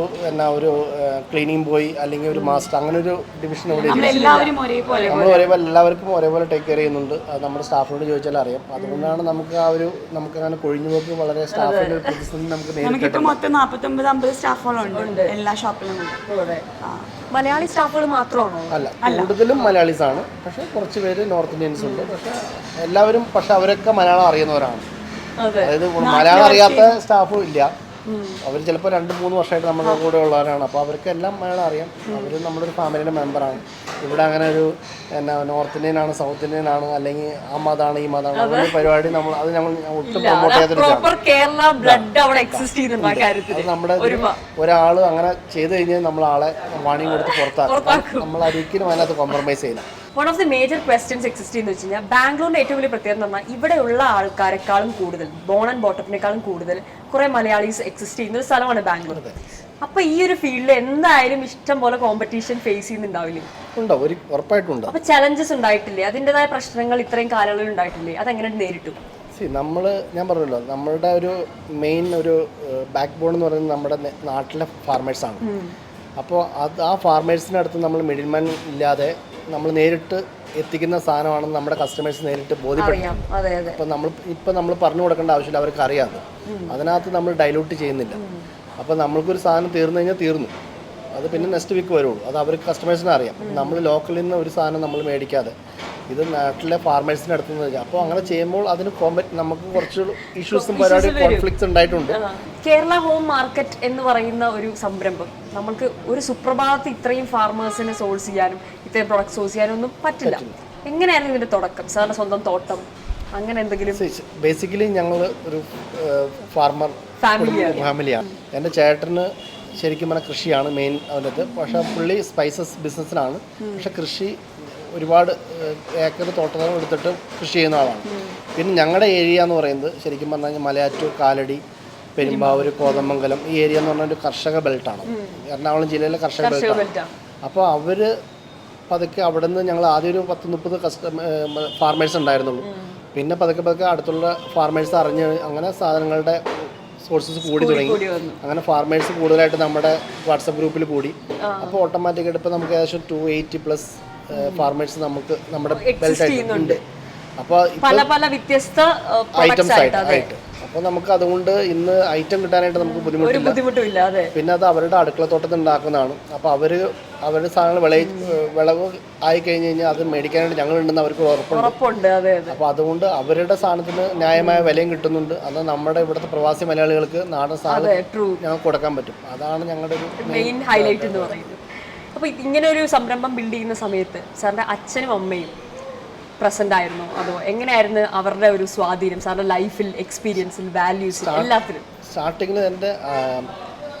ക്ലീനിങ് ബോയ് അല്ലെങ്കിൽ ഒരു മാസ്റ്റർ, അങ്ങനെ ഒരു ഡിവിഷൻ ഇവിടെ നമ്മൾ ഒരേപോലെ എല്ലാവർക്കും ഒരേപോലെ ടേക്ക് കെയർ ചെയ്യുന്നുണ്ട്. അത് നമ്മുടെ സ്റ്റാഫിനോട് ചോദിച്ചാൽ അറിയാം. അതുകൊണ്ടാണ് നമുക്ക് നമുക്ക് അങ്ങനെ കൊഴിഞ്ഞു പോക്ക് വളരെ സ്റ്റാഫിന്റെ പ്രതിസന്ധി നമുക്ക് നേരിട്ട്. മൊത്തം 49-50 സ്റ്റാഫുകളുണ്ട് എല്ലാ ഷോപ്പിലും. മലയാളി സ്റ്റാഫുകൾ മാത്രമാണോ? അല്ല, കൂടുതലും മലയാളീസ് ആണ്. പക്ഷെ കുറച്ച് പേര് നോർത്ത് ഇന്ത്യൻസ് ഉണ്ട്. പക്ഷെ അവരൊക്കെ മലയാളം അറിയുന്നവരാണ്. അതായത് മലയാളം അറിയാത്ത സ്റ്റാഫും ഇല്ല. അവർ ചിലപ്പോൾ 2-3 വർഷമായിട്ട് നമ്മുടെ കൂടെ ഉള്ളവരാണ്. അപ്പോൾ അവർക്ക് എല്ലാം മലയാളം അറിയാം. അവർ നമ്മുടെ ഒരു ഫാമിലിയുടെ മെമ്പറാണ്. ഇവിടെ അങ്ങനെ ഒരു നോർത്ത് ഇന്ത്യൻ ആണ്, സൗത്ത് ഇന്ത്യൻ ആണ്, അല്ലെങ്കിൽ ആ മതമാണ് ഈ മതമാണ്, അങ്ങനെ പരിപാടി ഞങ്ങൾ ഒട്ടും പ്രൊമോട്ട് ചെയ്യാത്തൊരു. നമ്മുടെ ഒരാൾ അങ്ങനെ ചെയ്ത് കഴിഞ്ഞാൽ നമ്മൾ ആളെ വാണിംഗ് കൊടുത്ത് പുറത്താക്കും. നമ്മൾ ഒരിക്കലും അതിനകത്ത് കോംപ്രമൈസ് ചെയ്യില്ല. One of the major questions exist ചെയ്യുന്ന വെച്ച് കഴിഞ്ഞാൽ ബാംഗ്ലൂരിന്റെ ഏറ്റവും വലിയ പ്രത്യേകത എന്ന് പറഞ്ഞാൽ ഇവിടെയുള്ള ആൾക്കാരെക്കാളും കൂടുതൽ ബോൺ ആൻഡ് ബോട്ടപ്പിനേക്കാളും കൂടുതൽ കുറെ മലയാളീസ് എക്സിസ്റ്റ് ചെയ്യുന്ന ഒരു സ്ഥലമാണ് ബാംഗ്ലൂർ. അപ്പൊ ഈ ഒരു ഫീൽഡിൽ എന്തായാലും ഇഷ്ടം പോലെ കോമ്പറ്റീഷൻ ഫേസ് ചെയ്യുന്നുണ്ടാവില്ലേ? ഉണ്ടോ? ഉറപ്പായിട്ടുണ്ട്. അപ്പൊ ചലഞ്ചസ് ഉണ്ടായിട്ടില്ലേ? അതിൻ്റെതായ പ്രശ്നങ്ങൾ ഇത്രയും കാലങ്ങളിൽ ഉണ്ടായിട്ടില്ലേ? അതെങ്ങനെ നേരിട്ടു? ഞാൻ പറഞ്ഞല്ലോ, നമ്മളുടെ ഒരു മെയിൻ ഒരു ബാക്ക് ബോൺ എന്ന് പറയുന്നത് നമ്മുടെ നാട്ടിലെ ഫാർമേഴ്സാണ്. അപ്പോൾ ആ ഫാർമേഴ്സിൻ്റെ അടുത്ത് നമ്മൾ മിഡിൽമാൻ ഇല്ലാതെ നമ്മൾ നേരിട്ട് എത്തിക്കുന്ന സാധനമാണെന്ന് നമ്മുടെ കസ്റ്റമേഴ്സ് നേരിട്ട് ബോധ്യപ്പെടും. അപ്പോൾ നമ്മൾ പറഞ്ഞു കൊടുക്കേണ്ട ആവശ്യമില്ല, അവർക്ക് അറിയാതെ. അതിനകത്ത് നമ്മൾ ഡൈലൂട്ട് ചെയ്യുന്നില്ല. അപ്പോൾ നമ്മൾക്കൊരു സാധനം തീർന്നു കഴിഞ്ഞാൽ തീർന്നു, അത് പിന്നെ നെക്സ്റ്റ് വീക്ക് വരുള്ളൂ. അത് അവർക്ക് കസ്റ്റമേഴ്സിനെ അറിയാം. നമ്മൾ ലോക്കലിൽ നിന്ന് ഒരു സാധനം നമ്മൾ മേടിക്കാതെ ഇത് നാട്ടിലെ ഫാർമേഴ്സിൻ്റെ അടുത്ത് നിന്ന്. അപ്പോൾ അങ്ങനെ ചെയ്യുമ്പോൾ അതിന് നമുക്ക് കുറച്ച് ഇഷ്യൂസും പരിപാടി കോൺഫ്ലിക്ട്സ് ഉണ്ടായിട്ടുണ്ട്. കേരള ഹോം മാർക്കറ്റ് എന്ന് പറയുന്ന ഒരു സംരംഭം നമുക്ക് ഒരു സുപ്രഭാതത്തിൽ ഇത്രയും ഫാർമേഴ്സിനെ സോഴ്സ് ചെയ്യാനും ഇത്രയും പ്രൊഡക്റ്റ് സോഴ്സ് ചെയ്യാനും ഒന്നും പറ്റില്ല. എങ്ങനെയായിരുന്നു ഇതിന്റെ തുടക്കം? സാറിന്റെ സ്വന്തം തോട്ടം അങ്ങനെ എന്തെങ്കിലും? ബേസിക്കലി ഞങ്ങൾ ഒരു ഫാർമർ ഫാമിലിയാണ്. എൻ്റെ ചേട്ടന് ശരിക്കും പറഞ്ഞാൽ കൃഷിയാണ് മെയിൻ അതിനകത്ത്. പക്ഷേ പുള്ളി സ്പൈസസ് ബിസിനസ്സിനാണ്. പക്ഷെ കൃഷി ഒരുപാട് ഏക്കർ തോട്ടം എടുത്തിട്ട് കൃഷി ചെയ്യുന്ന ആളാണ്. പിന്നെ ഞങ്ങളുടെ ഏരിയ എന്ന് പറയുന്നത് ശരിക്കും പറഞ്ഞു കഴിഞ്ഞാൽ മലയാറ്റൂർ, കാലടി, പെരുമ്പാവൂർ, കോതമംഗലം ഈ ഏരിയ എന്ന് പറഞ്ഞാൽ ഒരു കർഷക ബെൽറ്റാണ്. എറണാകുളം ജില്ലയിലെ കർഷക ബെൽറ്റാണ്. അപ്പോൾ അവർ പതുക്കെ അവിടെ നിന്ന് ഞങ്ങൾ ആദ്യം ഒരു 10-30 ഫാർമേഴ്സ് ഉണ്ടായിരുന്നുള്ളൂ. പിന്നെ പതുക്കെ അടുത്തുള്ള ഫാർമേഴ്സ് അറിഞ്ഞ് അങ്ങനെ സാധനങ്ങളുടെ സോഴ്സസ് കൂടി തുടങ്ങി. അങ്ങനെ ഫാർമേഴ്സ് കൂടുതലായിട്ട് നമ്മുടെ വാട്സപ്പ് ഗ്രൂപ്പിൽ കൂടി. അപ്പോൾ ഓട്ടോമാറ്റിക്കായിട്ട് ഇപ്പോൾ നമുക്ക് ഏകദേശം 280+ ഫാർമേഴ്സ് നമുക്ക് നമ്മുടെ ബെൽറ്റ് ഉണ്ട്. അപ്പോൾ പല പല വ്യത്യസ്ത ഐറ്റംസ് ആയിട്ട് അപ്പോൾ നമുക്ക് അതുകൊണ്ട് ഇന്ന് ഐറ്റം കിട്ടാനായിട്ട് നമുക്ക് ബുദ്ധിമുട്ടില്ല. പിന്നെ അത് അവരുടെ അടുക്കളത്തോട്ടത്തിൽ ഉണ്ടാക്കുന്നതാണ്. അപ്പോൾ അവരുടെ സാധനങ്ങൾ വിളവ് ആയി കഴിഞ്ഞ് കഴിഞ്ഞാൽ അത് മേടിക്കാനായിട്ട് ഞങ്ങളുണ്ടെന്ന് അവർക്ക് ഉറപ്പുണ്ട്. അപ്പോൾ അതുകൊണ്ട് അവരുടെ സാധനത്തിന് ന്യായമായ വിലയും കിട്ടുന്നുണ്ട്. അത് നമ്മുടെ ഇവിടുത്തെ പ്രവാസി മലയാളികൾക്ക് നാടൻ സാധനം ഞങ്ങൾക്ക് കൊടുക്കാൻ പറ്റും. അതാണ് ഞങ്ങളുടെ ഒരു മെയിൻ ഹൈലൈറ്റ് എന്ന് പറയുന്നത്. അപ്പോൾ ഇങ്ങനെ ഒരു സംരംഭം ബിൽഡ് ചെയ്യുന്ന സമയത്ത് സാറിൻ്റെ അച്ഛനും അമ്മയും പ്രസന്റ് ആയിരുന്നോ, അതോ എങ്ങനെയായിരുന്നു അവരുടെ ഒരു സ്വാധീനം സാറിന്റെ ലൈഫിൽ, എക്സ്പീരിയൻസിൽ, വാല്യൂസിൽ, എല്ലാത്തിലും? സ്റ്റാർട്ടിങ്ങിൽ എൻ്റെ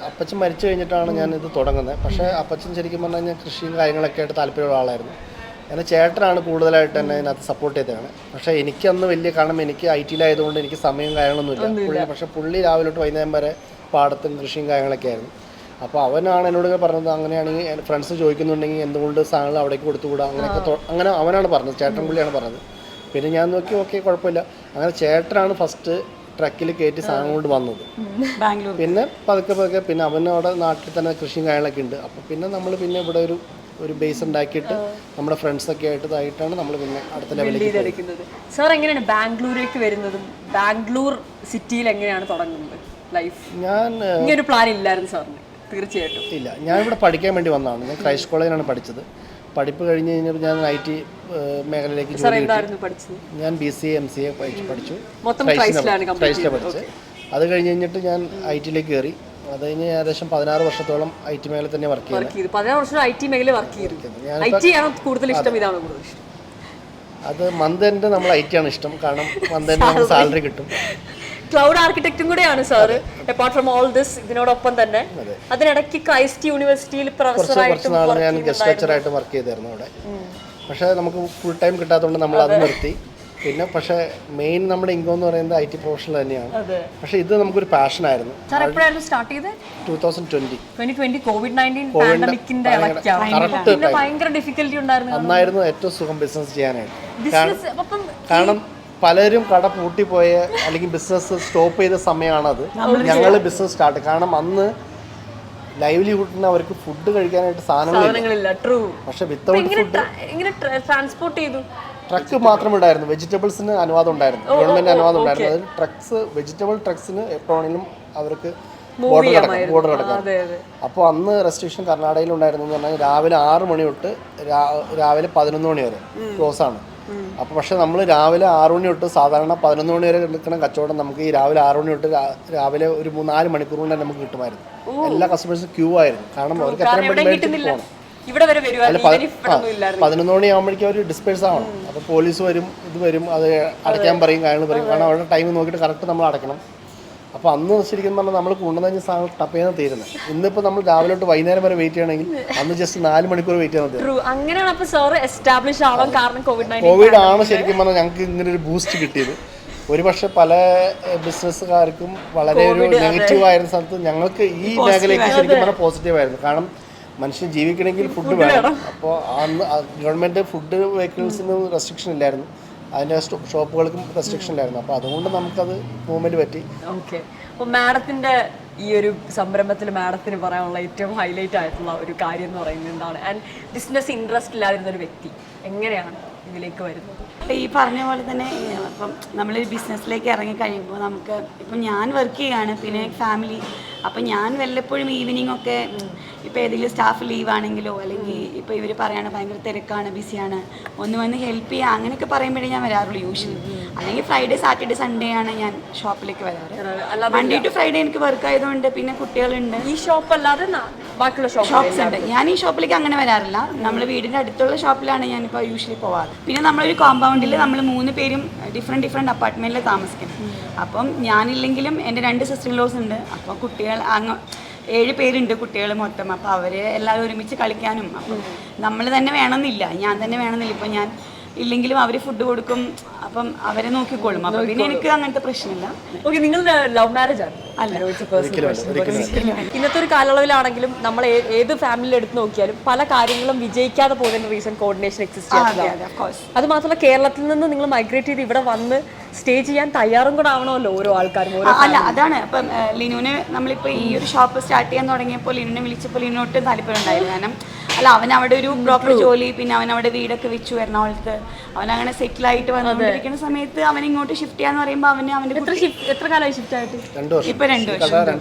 അപ്പച്ചൻ മരിച്ചു കഴിഞ്ഞിട്ടാണ് ഞാൻ ഇത് തുടങ്ങുന്നത്. പക്ഷേ അപ്പച്ചൻ ശരിക്കും പറഞ്ഞു കഴിഞ്ഞാൽ കൃഷിയും കാര്യങ്ങളൊക്കെ ആയിട്ട് താല്പര്യമുള്ള ആളായിരുന്നു. എൻ്റെ ചേട്ടനാണ് കൂടുതലായിട്ട് എന്നെ അതിനകത്ത് സപ്പോർട്ട് ചെയ്തതാണ്. പക്ഷേ എനിക്കന്ന് വലിയ, കാരണം എനിക്ക് IT-യിലായതുകൊണ്ട് എനിക്ക് സമയം കാര്യങ്ങളൊന്നുമില്ല. പക്ഷേ പുള്ളി രാവിലെ തൊട്ട് വൈകുന്നേരം വരെ പാടത്തും കൃഷിയും കാര്യങ്ങളൊക്കെ ആയിരുന്നു. അപ്പോൾ അവനാണ് എന്നോട് പറഞ്ഞത്, അങ്ങനെയാണെങ്കിൽ എൻ്റെ ഫ്രണ്ട്സ് ചോദിക്കുന്നുണ്ടെങ്കിൽ എന്തുകൊണ്ട് സാധനങ്ങൾ അവിടേക്ക് കൊടുത്തുകൂടാ, അങ്ങനെ അവനാണ് പറഞ്ഞത്, ചേട്ടൻ പുള്ളിയാണ് പറഞ്ഞത്. പിന്നെ ഞാൻ നോക്കി ഓക്കെ കുഴപ്പമില്ല. അങ്ങനെ ചേട്ടനാണ് ഫസ്റ്റ് ട്രക്കിൽ കയറ്റി സാധനം കൊണ്ട് വന്നത് ബാംഗ്ലൂർ. പിന്നെ പതുക്കെ പിന്നെ അവനവിടെ നാട്ടിൽ തന്നെ കൃഷിയും കാര്യങ്ങളൊക്കെ ഉണ്ട്. അപ്പോൾ പിന്നെ നമ്മൾ പിന്നെ ഇവിടെ ഒരു ബേസ് ഉണ്ടാക്കിയിട്ട് നമ്മുടെ ഫ്രണ്ട്സൊക്കെ ആയിട്ടാണ് നമ്മൾ പിന്നെ അടുത്ത ലെവലിലേക്ക് എടുക്കുന്നത്. സാർ എങ്ങനെയാണ് ബാംഗ്ലൂരേക്ക് വരുന്നതും ബാംഗ്ലൂർ സിറ്റിയിൽ എങ്ങനെയാണ് തുടങ്ങുന്നത് ലൈഫ്? ഞാൻ ഇങ്ങനൊരു പ്ലാൻ ഇല്ലായിരുന്നു സാറിന്? തീർച്ചയായിട്ടും ഇല്ല. ഞാൻ ഇവിടെ പഠിക്കാൻ വേണ്ടി വന്നതാണ്. ഞാൻ ക്രൈസ്റ്റ് കോളേജിലാണ് പഠിച്ചത്. പഠിപ്പ് കഴിഞ്ഞ് കഴിഞ്ഞപ്പോൾ ഞാൻ IT മേഖലയിലേക്ക് ജോലി കിട്ടി. ഞാൻ BCA MCA പഠിച്ചു. ക്രൈസ്റ്റിലാണ് പഠിച്ചത്. അത് കഴിഞ്ഞ് കഴിഞ്ഞിട്ട് ഞാൻ IT-യിലേക്ക് കയറി. അത് കഴിഞ്ഞ് ഏകദേശം 16 വർഷത്തോളം IT മേഖല തന്നെ വർക്ക് ചെയ്തു. 16 വർഷം IT മേഖല വർക്ക് ചെയ്തു. അത് മന്ത് എൻഡ് നമ്മൾ IT ആണ് ഇഷ്ടം. കാരണം മന്ത് എൻഡ് നമുക്ക് സാലറി കിട്ടും. ക്ലൗഡ് ആർക്കിടെക്റ്റും കൂടെയാണ് sir. Apart from all this, ഇതിനോടൊപ്പം തന്നെ അതിനിടയ്ക്ക് ക്രൈസ്റ്റ് യൂണിവേഴ്സിറ്റിയിൽ പ്രൊഫസറായിട്ട് ഞാൻ ഗസ്റ്റ് ലെക്ചറായിട്ട് വർക്ക് ചെയ്തായിരുന്നു അവിടെ. പക്ഷേ നമുക്ക് ഫുൾ ടൈം കിട്ടാത്തതുകൊണ്ട് നമ്മൾ അത് നിർത്തി. പിന്നെ പക്ഷേ മെയിൻ നമ്മുടെ ഇൻകം എന്ന് പറയുന്നത് IT പ്രൊഫഷണൽ തന്നെയാണ്. പക്ഷേ ഇത് നമുക്കൊരു പാഷനായിരുന്നു. 2020 COVID-19 പാൻഡമിക്കിന്റെ ഭയങ്കര ഡിഫിക്കൽറ്റി ഉണ്ടായിരുന്നു. അന്നായിരുന്നു ഏറ്റവും സുഖം ബിസിനസ് ചെയ്യാനായിട്ട്. കാരണം പലരും കട പൂട്ടിപ്പോയ അല്ലെങ്കിൽ ബിസിനസ് സ്റ്റോപ്പ് ചെയ്ത സമയമാണത്. ഞങ്ങൾ ബിസിനസ് സ്റ്റാർട്ട്, കാരണം അന്ന് ലൈവ്ലിഹുഡിന് അവർക്ക് ഫുഡ് കഴിക്കാനായിട്ട് സാധനങ്ങളില്ല. പക്ഷെ വിത്തൗട്ട് ഫുഡ് ട്രാൻസ്പോർട്ട് ചെയ്തു. ട്രക്ക് മാത്രം ഉണ്ടായിരുന്നു. വെജിറ്റബിൾസിന് അനുവാദം ഉണ്ടായിരുന്നു, ഗവൺമെന്റ് അനുവാദം ഉണ്ടായിരുന്നു. അതിൽ ട്രക്സ്, വെജിറ്റബിൾ ട്രക്സിന് എപ്പോഴാണെങ്കിലും അവർക്ക് ബോർഡർ കിടക്കാം. അപ്പോൾ അന്ന് റെസ്ട്രിക്ഷൻ കർണാടകയിൽ ഉണ്ടായിരുന്നു എന്ന് പറഞ്ഞാൽ രാവിലെ 6 മണി തൊട്ട് രാവിലെ 11 മണി വരെ ക്ലോസ് ആണ്. അപ്പോൾ പക്ഷേ നമ്മൾ രാവിലെ 6 മണി തൊട്ട് സാധാരണ 11 മണി വരെ നിൽക്കുന്ന കച്ചവടം നമുക്ക് ഈ രാവിലെ 6 മണി തൊട്ട് രാവിലെ ഒരു 3-4 മണിക്കൂർ കൊണ്ട് നമുക്ക് കിട്ടുമായിരുന്നു. എല്ലാ കസ്റ്റമേഴ്സും ക്യൂ ആയിരുന്നു. കാരണം അവർക്ക് എത്രയും പെട്ടെന്ന് മേടിച്ചിട്ട് പോകണം. 11 മണി ആകുമ്പോഴേക്കും അവർ ഡിസ്പേഴ്സ് ആവണം. അപ്പോൾ പോലീസ് വരും, ഇത് വരും, അത് അടയ്ക്കാൻ പറയും, കാര്യങ്ങൾ പറയും. കാരണം അവരുടെ ടൈം നോക്കിയിട്ട് കറക്റ്റ് നമ്മൾ അടയ്ക്കണം. അപ്പോൾ അന്ന് ശരിക്കും പറഞ്ഞാൽ നമ്മൾ കൊണ്ടുവന്ന സാധനം ടപ്പേന്ന് തീരുന്നത്. ഇന്നിപ്പോൾ നമ്മൾ രാവിലെ തൊട്ട് വൈകുന്നേരം വരെ വെയിറ്റ് ചെയ്യണമെങ്കിൽ അന്ന് ജസ്റ്റ് 4 മണിക്കൂർ വെയിറ്റ് ചെയ്യാൻ മതി. കോവിഡ് ആണ് ശരിക്കും പറഞ്ഞാൽ ഞങ്ങൾക്ക് ഇങ്ങനെ ഒരു ബൂസ്റ്റ് കിട്ടിയത്. ഒരുപക്ഷെ പല ബിസിനസ്സുകാർക്കും വളരെ ഒരു നെഗറ്റീവ് ആയിരുന്ന സ്ഥലത്ത് ഞങ്ങൾക്ക് ഈ മേഖലയ്ക്ക് ശരിക്കും പറഞ്ഞാൽ പോസിറ്റീവ് ആയിരുന്നു. കാരണം മനുഷ്യൻ ജീവിക്കണമെങ്കിൽ ഫുഡ് വേണം. അപ്പോൾ അന്ന് ഗവൺമെൻറ് ഫുഡ് വെഹിക്കിൾസിന് റെസ്ട്രിക്ഷൻ ഇല്ലായിരുന്നു, അതിൻ്റെ ഷോപ്പുകൾക്കും റെസ്ട്രിക്ഷൻ ഇല്ലായിരുന്നു. അപ്പോൾ അതുകൊണ്ട് നമുക്കത് മൂവ്മെൻറ്റ് പറ്റി. ഓക്കെ. അപ്പോൾ മാഡത്തിൻ്റെ ഈ ഒരു സംരംഭത്തിൽ മാഡത്തിന് പറയാനുള്ള ഏറ്റവും ഹൈലൈറ്റ് ആയിട്ടുള്ള ഒരു കാര്യം എന്ന് പറയുന്നത് എന്താണ്? ആൻഡ് ബിസിനസ് ഇൻട്രസ്റ്റ് ഇല്ലാതിരുന്ന ഒരു വ്യക്തി എങ്ങനെയാണ് ഇതിലേക്ക് വരുന്നത്? ഈ പറഞ്ഞ പോലെ തന്നെ ഇപ്പം നമ്മൾ ബിസിനസ്സിലേക്ക് ഇറങ്ങി കഴിയുമ്പോൾ നമുക്ക് ഇപ്പം ഞാൻ വർക്ക് ചെയ്യുകയാണ്, പിന്നെ ഫാമിലി. അപ്പം ഞാൻ വല്ലപ്പോഴും ഈവനിങ് ഒക്കെ ഇപ്പോൾ ഏതെങ്കിലും സ്റ്റാഫ് ലീവ് ആണെങ്കിലോ അല്ലെങ്കിൽ ഇപ്പോൾ ഇവർ പറയാണ് ഭയങ്കര തിരക്കാണ്, ബിസിയാണ്, ഒന്ന് വന്ന് ഹെൽപ്പ് ചെയ്യുക അങ്ങനെയൊക്കെ പറയുമ്പോഴേ ഞാൻ വരാറുള്ളൂ യൂഷ്വലി. അല്ലെങ്കിൽ ഫ്രൈഡേ, സാറ്റർഡേ, സൺഡേ ആണ് ഞാൻ ഷോപ്പിലേക്ക് വരാറ്. മൺഡേ ടു ഫ്രൈഡേ എനിക്ക് വർക്ക് ആയതുകൊണ്ട് പിന്നെ കുട്ടികളുണ്ട്. ഈ ഷോപ്പ് അല്ലാതെ ബാക്കിയുള്ള ഷോപ്സ് ഉണ്ട്. ഞാൻ ഈ ഷോപ്പിലേക്ക് അങ്ങനെ വരാറില്ല. നമ്മൾ വീടിൻ്റെ അടുത്തുള്ള ഷോപ്പിലാണ് ഞാനിപ്പോൾ യൂഷ്വലി പോവാറ്. പിന്നെ നമ്മളൊരു കോമ്പൗണ്ടിൽ നമ്മൾ 3 പേരും ഡിഫറെൻറ്റ് അപ്പാർട്ട്മെൻറ്റിൽ താമസിക്കണം. അപ്പം ഞാനില്ലെങ്കിലും എൻ്റെ 2 സിസ്റ്റർ ഇൻ ലോസ് ഉണ്ട്. അപ്പോൾ കുട്ടികൾ 7 പേരുണ്ട് കുട്ടികൾ മൊത്തം. അപ്പോൾ അവർ എല്ലാവരും ഒരുമിച്ച് കളിക്കാനും അപ്പം നമ്മൾ തന്നെ വേണമെന്നില്ല, ഞാൻ തന്നെ വേണമെന്നില്ല. ഇപ്പം ഞാൻ ഇല്ലെങ്കിലും അവർ ഫുഡ് കൊടുക്കും, അപ്പം അവരെ നോക്കിക്കോളും. അപ്പം പിന്നെ എനിക്ക് അങ്ങനത്തെ പ്രശ്നമില്ല. ഓക്കെ. നിങ്ങളുടെ ലവ് മാരേജ് ആണ്? ഇന്നത്തെ ഒരു കാലയളവിലാണെങ്കിലും നമ്മൾ ഏത് ഫാമിലി എടുത്ത് നോക്കിയാലും പല കാര്യങ്ങളും വിജയിക്കാതെ പോകുന്ന റീസൺ കോർഡിനേഷൻ എക്സിസ്റ്റ് ചെയ്യുന്നത്. അത് മാത്രമല്ല കേരളത്തിൽ നിന്ന് നിങ്ങൾ മൈഗ്രേറ്റ് ചെയ്ത് ഇവിടെ വന്ന് സ്റ്റേ ചെയ്യാൻ തയ്യാറും കൂടെ ആവണമല്ലോ ഓരോ ആൾക്കാരും. അല്ല അതാണ് ഇപ്പം ലിനുവിന് നമ്മളിപ്പോൾ ഈ ഒരു ഷോപ്പ് സ്റ്റാർട്ട് ചെയ്യാൻ തുടങ്ങിയപ്പോൾ ലിനുവിനെ വിളിച്ചപ്പോൾ ലിനുവിനോട്ട് താല്പര്യം ഉണ്ടായിരുന്നു. കാരണം അല്ല അവൻ അവിടെ ഒരു പ്രോപ്പർ ജോലി, പിന്നെ അവൻ അവിടെ വീടൊക്കെ വെച്ചു എറണാകുളത്ത്, അവൻ അങ്ങനെ സെറ്റിൽ ആയിട്ട് വന്നുകൊണ്ടിരിക്കുന്ന സമയത്ത് അവൻ ഇങ്ങോട്ട് ഷിഫ്റ്റ് ചെയ്യാന്ന് പറയുമ്പോൾ അവന്റെ എത്ര കാലമായി ഷിഫ്റ്റ് ആയിട്ട്? ഇപ്പൊ 2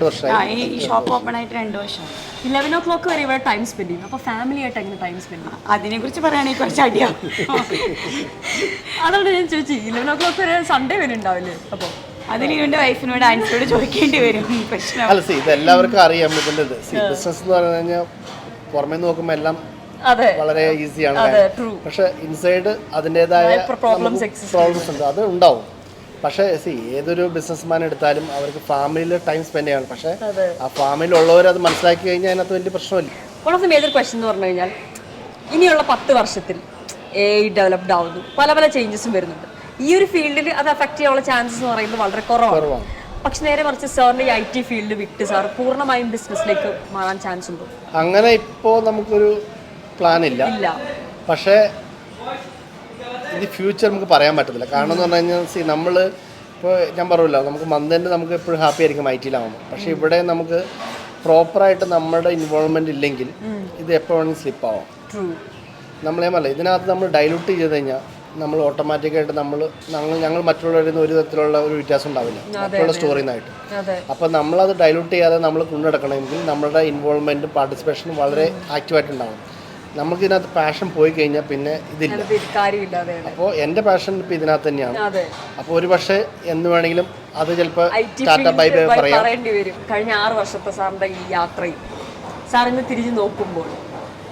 വർഷം. ഈ ഷോപ്പ് ഓപ്പൺ ആയിട്ട് 2 വർഷം. 11 o'clock വരെ ഇവിടെ ടൈം സ്പെൻഡ് ചെയ്യും. അപ്പോൾ ഫാമിലി ആയിട്ട് എങ്ങനെ ടൈം സ്പെൻഡ് ചെയ്യും? അതിനെ കുറിച്ച് പറയുകയാണെങ്കിൽ കുറച്ച് അടിയാവും. അതുകൊണ്ട് ഞാൻ ചോദിച്ചു 11 o'clock വരെ സൺഡേ വരെ ഉണ്ടാവില്ലേ? അപ്പോൾ അതിന് ഇവന്റെ വൈഫിനോട് ആൻസിയോട് ചോദിക്കേണ്ടി വരും. പ്രശ്നം അല്ല ഇത് എല്ലാവർക്കും അറിയാം. ഇതിന്റെ ബിസിനസ് എന്ന് പറഞ്ഞു കഴിഞ്ഞാൽ പുറമേ നോക്കുമ്പോൾ എല്ലാം വളരെ ഈസിയാണ്, പക്ഷെ ഇൻസൈഡ് അതിൻ്റെതായ പ്രോബ്ലംസ് ഉണ്ട്, അത് ഉണ്ടാവും. പക്ഷേ ഏതൊരു ബിസിനസ്മാൻ എടുത്താലും അവർക്ക് ഫാമിലിയിൽ ടൈം സ്പെൻഡ് ചെയ്യണം. പക്ഷേ ആ ഫാമിലിയിലുള്ളവർ അത് മനസ്സിലാക്കി കഴിഞ്ഞാൽ അതിനകത്ത് വലിയ പ്രശ്നമില്ല. One of the major question എന്ന് പറഞ്ഞു കഴിഞ്ഞാൽ ഇനിയുള്ള 10 വർഷത്തിൽ AI ഡെവലപ്ഡ് ആവുന്നു, പല പല ചേഞ്ചസും വരുന്നുണ്ട്. ഈ ഒരു ഫീൽഡിൽ അത് അഫക്റ്റ് ചെയ്യാനുള്ള ചാൻസസ് എന്ന് പറയുന്നത് വളരെ കുറവാണ്. പക്ഷെ നേരെ മറിച്ച് സാറിന്റെ IT ഫീൽഡ് വിട്ട് സാർ പൂർണ്ണമായും ബിസിനസ്സിലേക്ക് മാറാൻ ചാൻസ് ഉണ്ടോ? അങ്ങനെ ഇപ്പോൾ നമുക്കൊരു പ്ലാൻ ഇല്ല. പക്ഷേ ഇത് ഫ്യൂച്ചർ നമുക്ക് പറയാൻ പറ്റത്തില്ല. കാരണം എന്ന് പറഞ്ഞു കഴിഞ്ഞാൽ നമ്മൾ ഇപ്പോൾ ഞാൻ പറയില്ല, നമുക്ക് മന്തെൻ്റെ നമുക്ക് എപ്പോഴും ഹാപ്പി ആയിരിക്കും IT-ലാവുമ്പോൾ. പക്ഷേ ഇവിടെ നമുക്ക് പ്രോപ്പറായിട്ട് നമ്മുടെ ഇൻവോൾവ്മെൻ്റ് ഇല്ലെങ്കിൽ ഇത് എപ്പോൾ വേണമെങ്കിൽ സ്ലിപ്പാവും. നമ്മളെ പറയില്ല, ഇതിനകത്ത് നമ്മൾ ഡൈലൂട്ട് ചെയ്ത് കഴിഞ്ഞാൽ നമ്മൾ ഓട്ടോമാറ്റിക്കായിട്ട് ഞങ്ങൾ മറ്റുള്ളവരിൽ നിന്ന് ഒരു തരത്തിലുള്ള ഒരു വ്യത്യാസം ഉണ്ടാവില്ല മറ്റുള്ള സ്റ്റോറിയിൽ നിന്നായിട്ട്. അപ്പോൾ നമ്മളത് ഡൈലൂട്ട് ചെയ്യാതെ നമ്മൾ കൊണ്ടുനടക്കണമെങ്കിൽ നമ്മുടെ ഇൻവോൾവ്മെൻറ്റും പാർട്ടിസിപ്പേഷനും വളരെ ആക്റ്റീവായിട്ടുണ്ടാവണം. നമുക്ക് ഇതിനകത്ത് പാഷൻ പോയി കഴിഞ്ഞാൽ പിന്നെ ഇതില്ല. അപ്പോൾ എൻ്റെ പാഷൻ ഇപ്പോൾ ഇതിനകത്ത് തന്നെയാണ്. അപ്പോൾ ഒരു പക്ഷേ എന്ന് വേണമെങ്കിലും അത് ചിലപ്പോൾ ടാറ്റ ബൈ ബൈ പറയേണ്ടി വരും. കഴിഞ്ഞ 6 വർഷത്തെ സാറിൻ്റെ ഈ യാത്രയിൽ സാറിന് തിരിഞ്ഞ് നോക്കുമ്പോൾ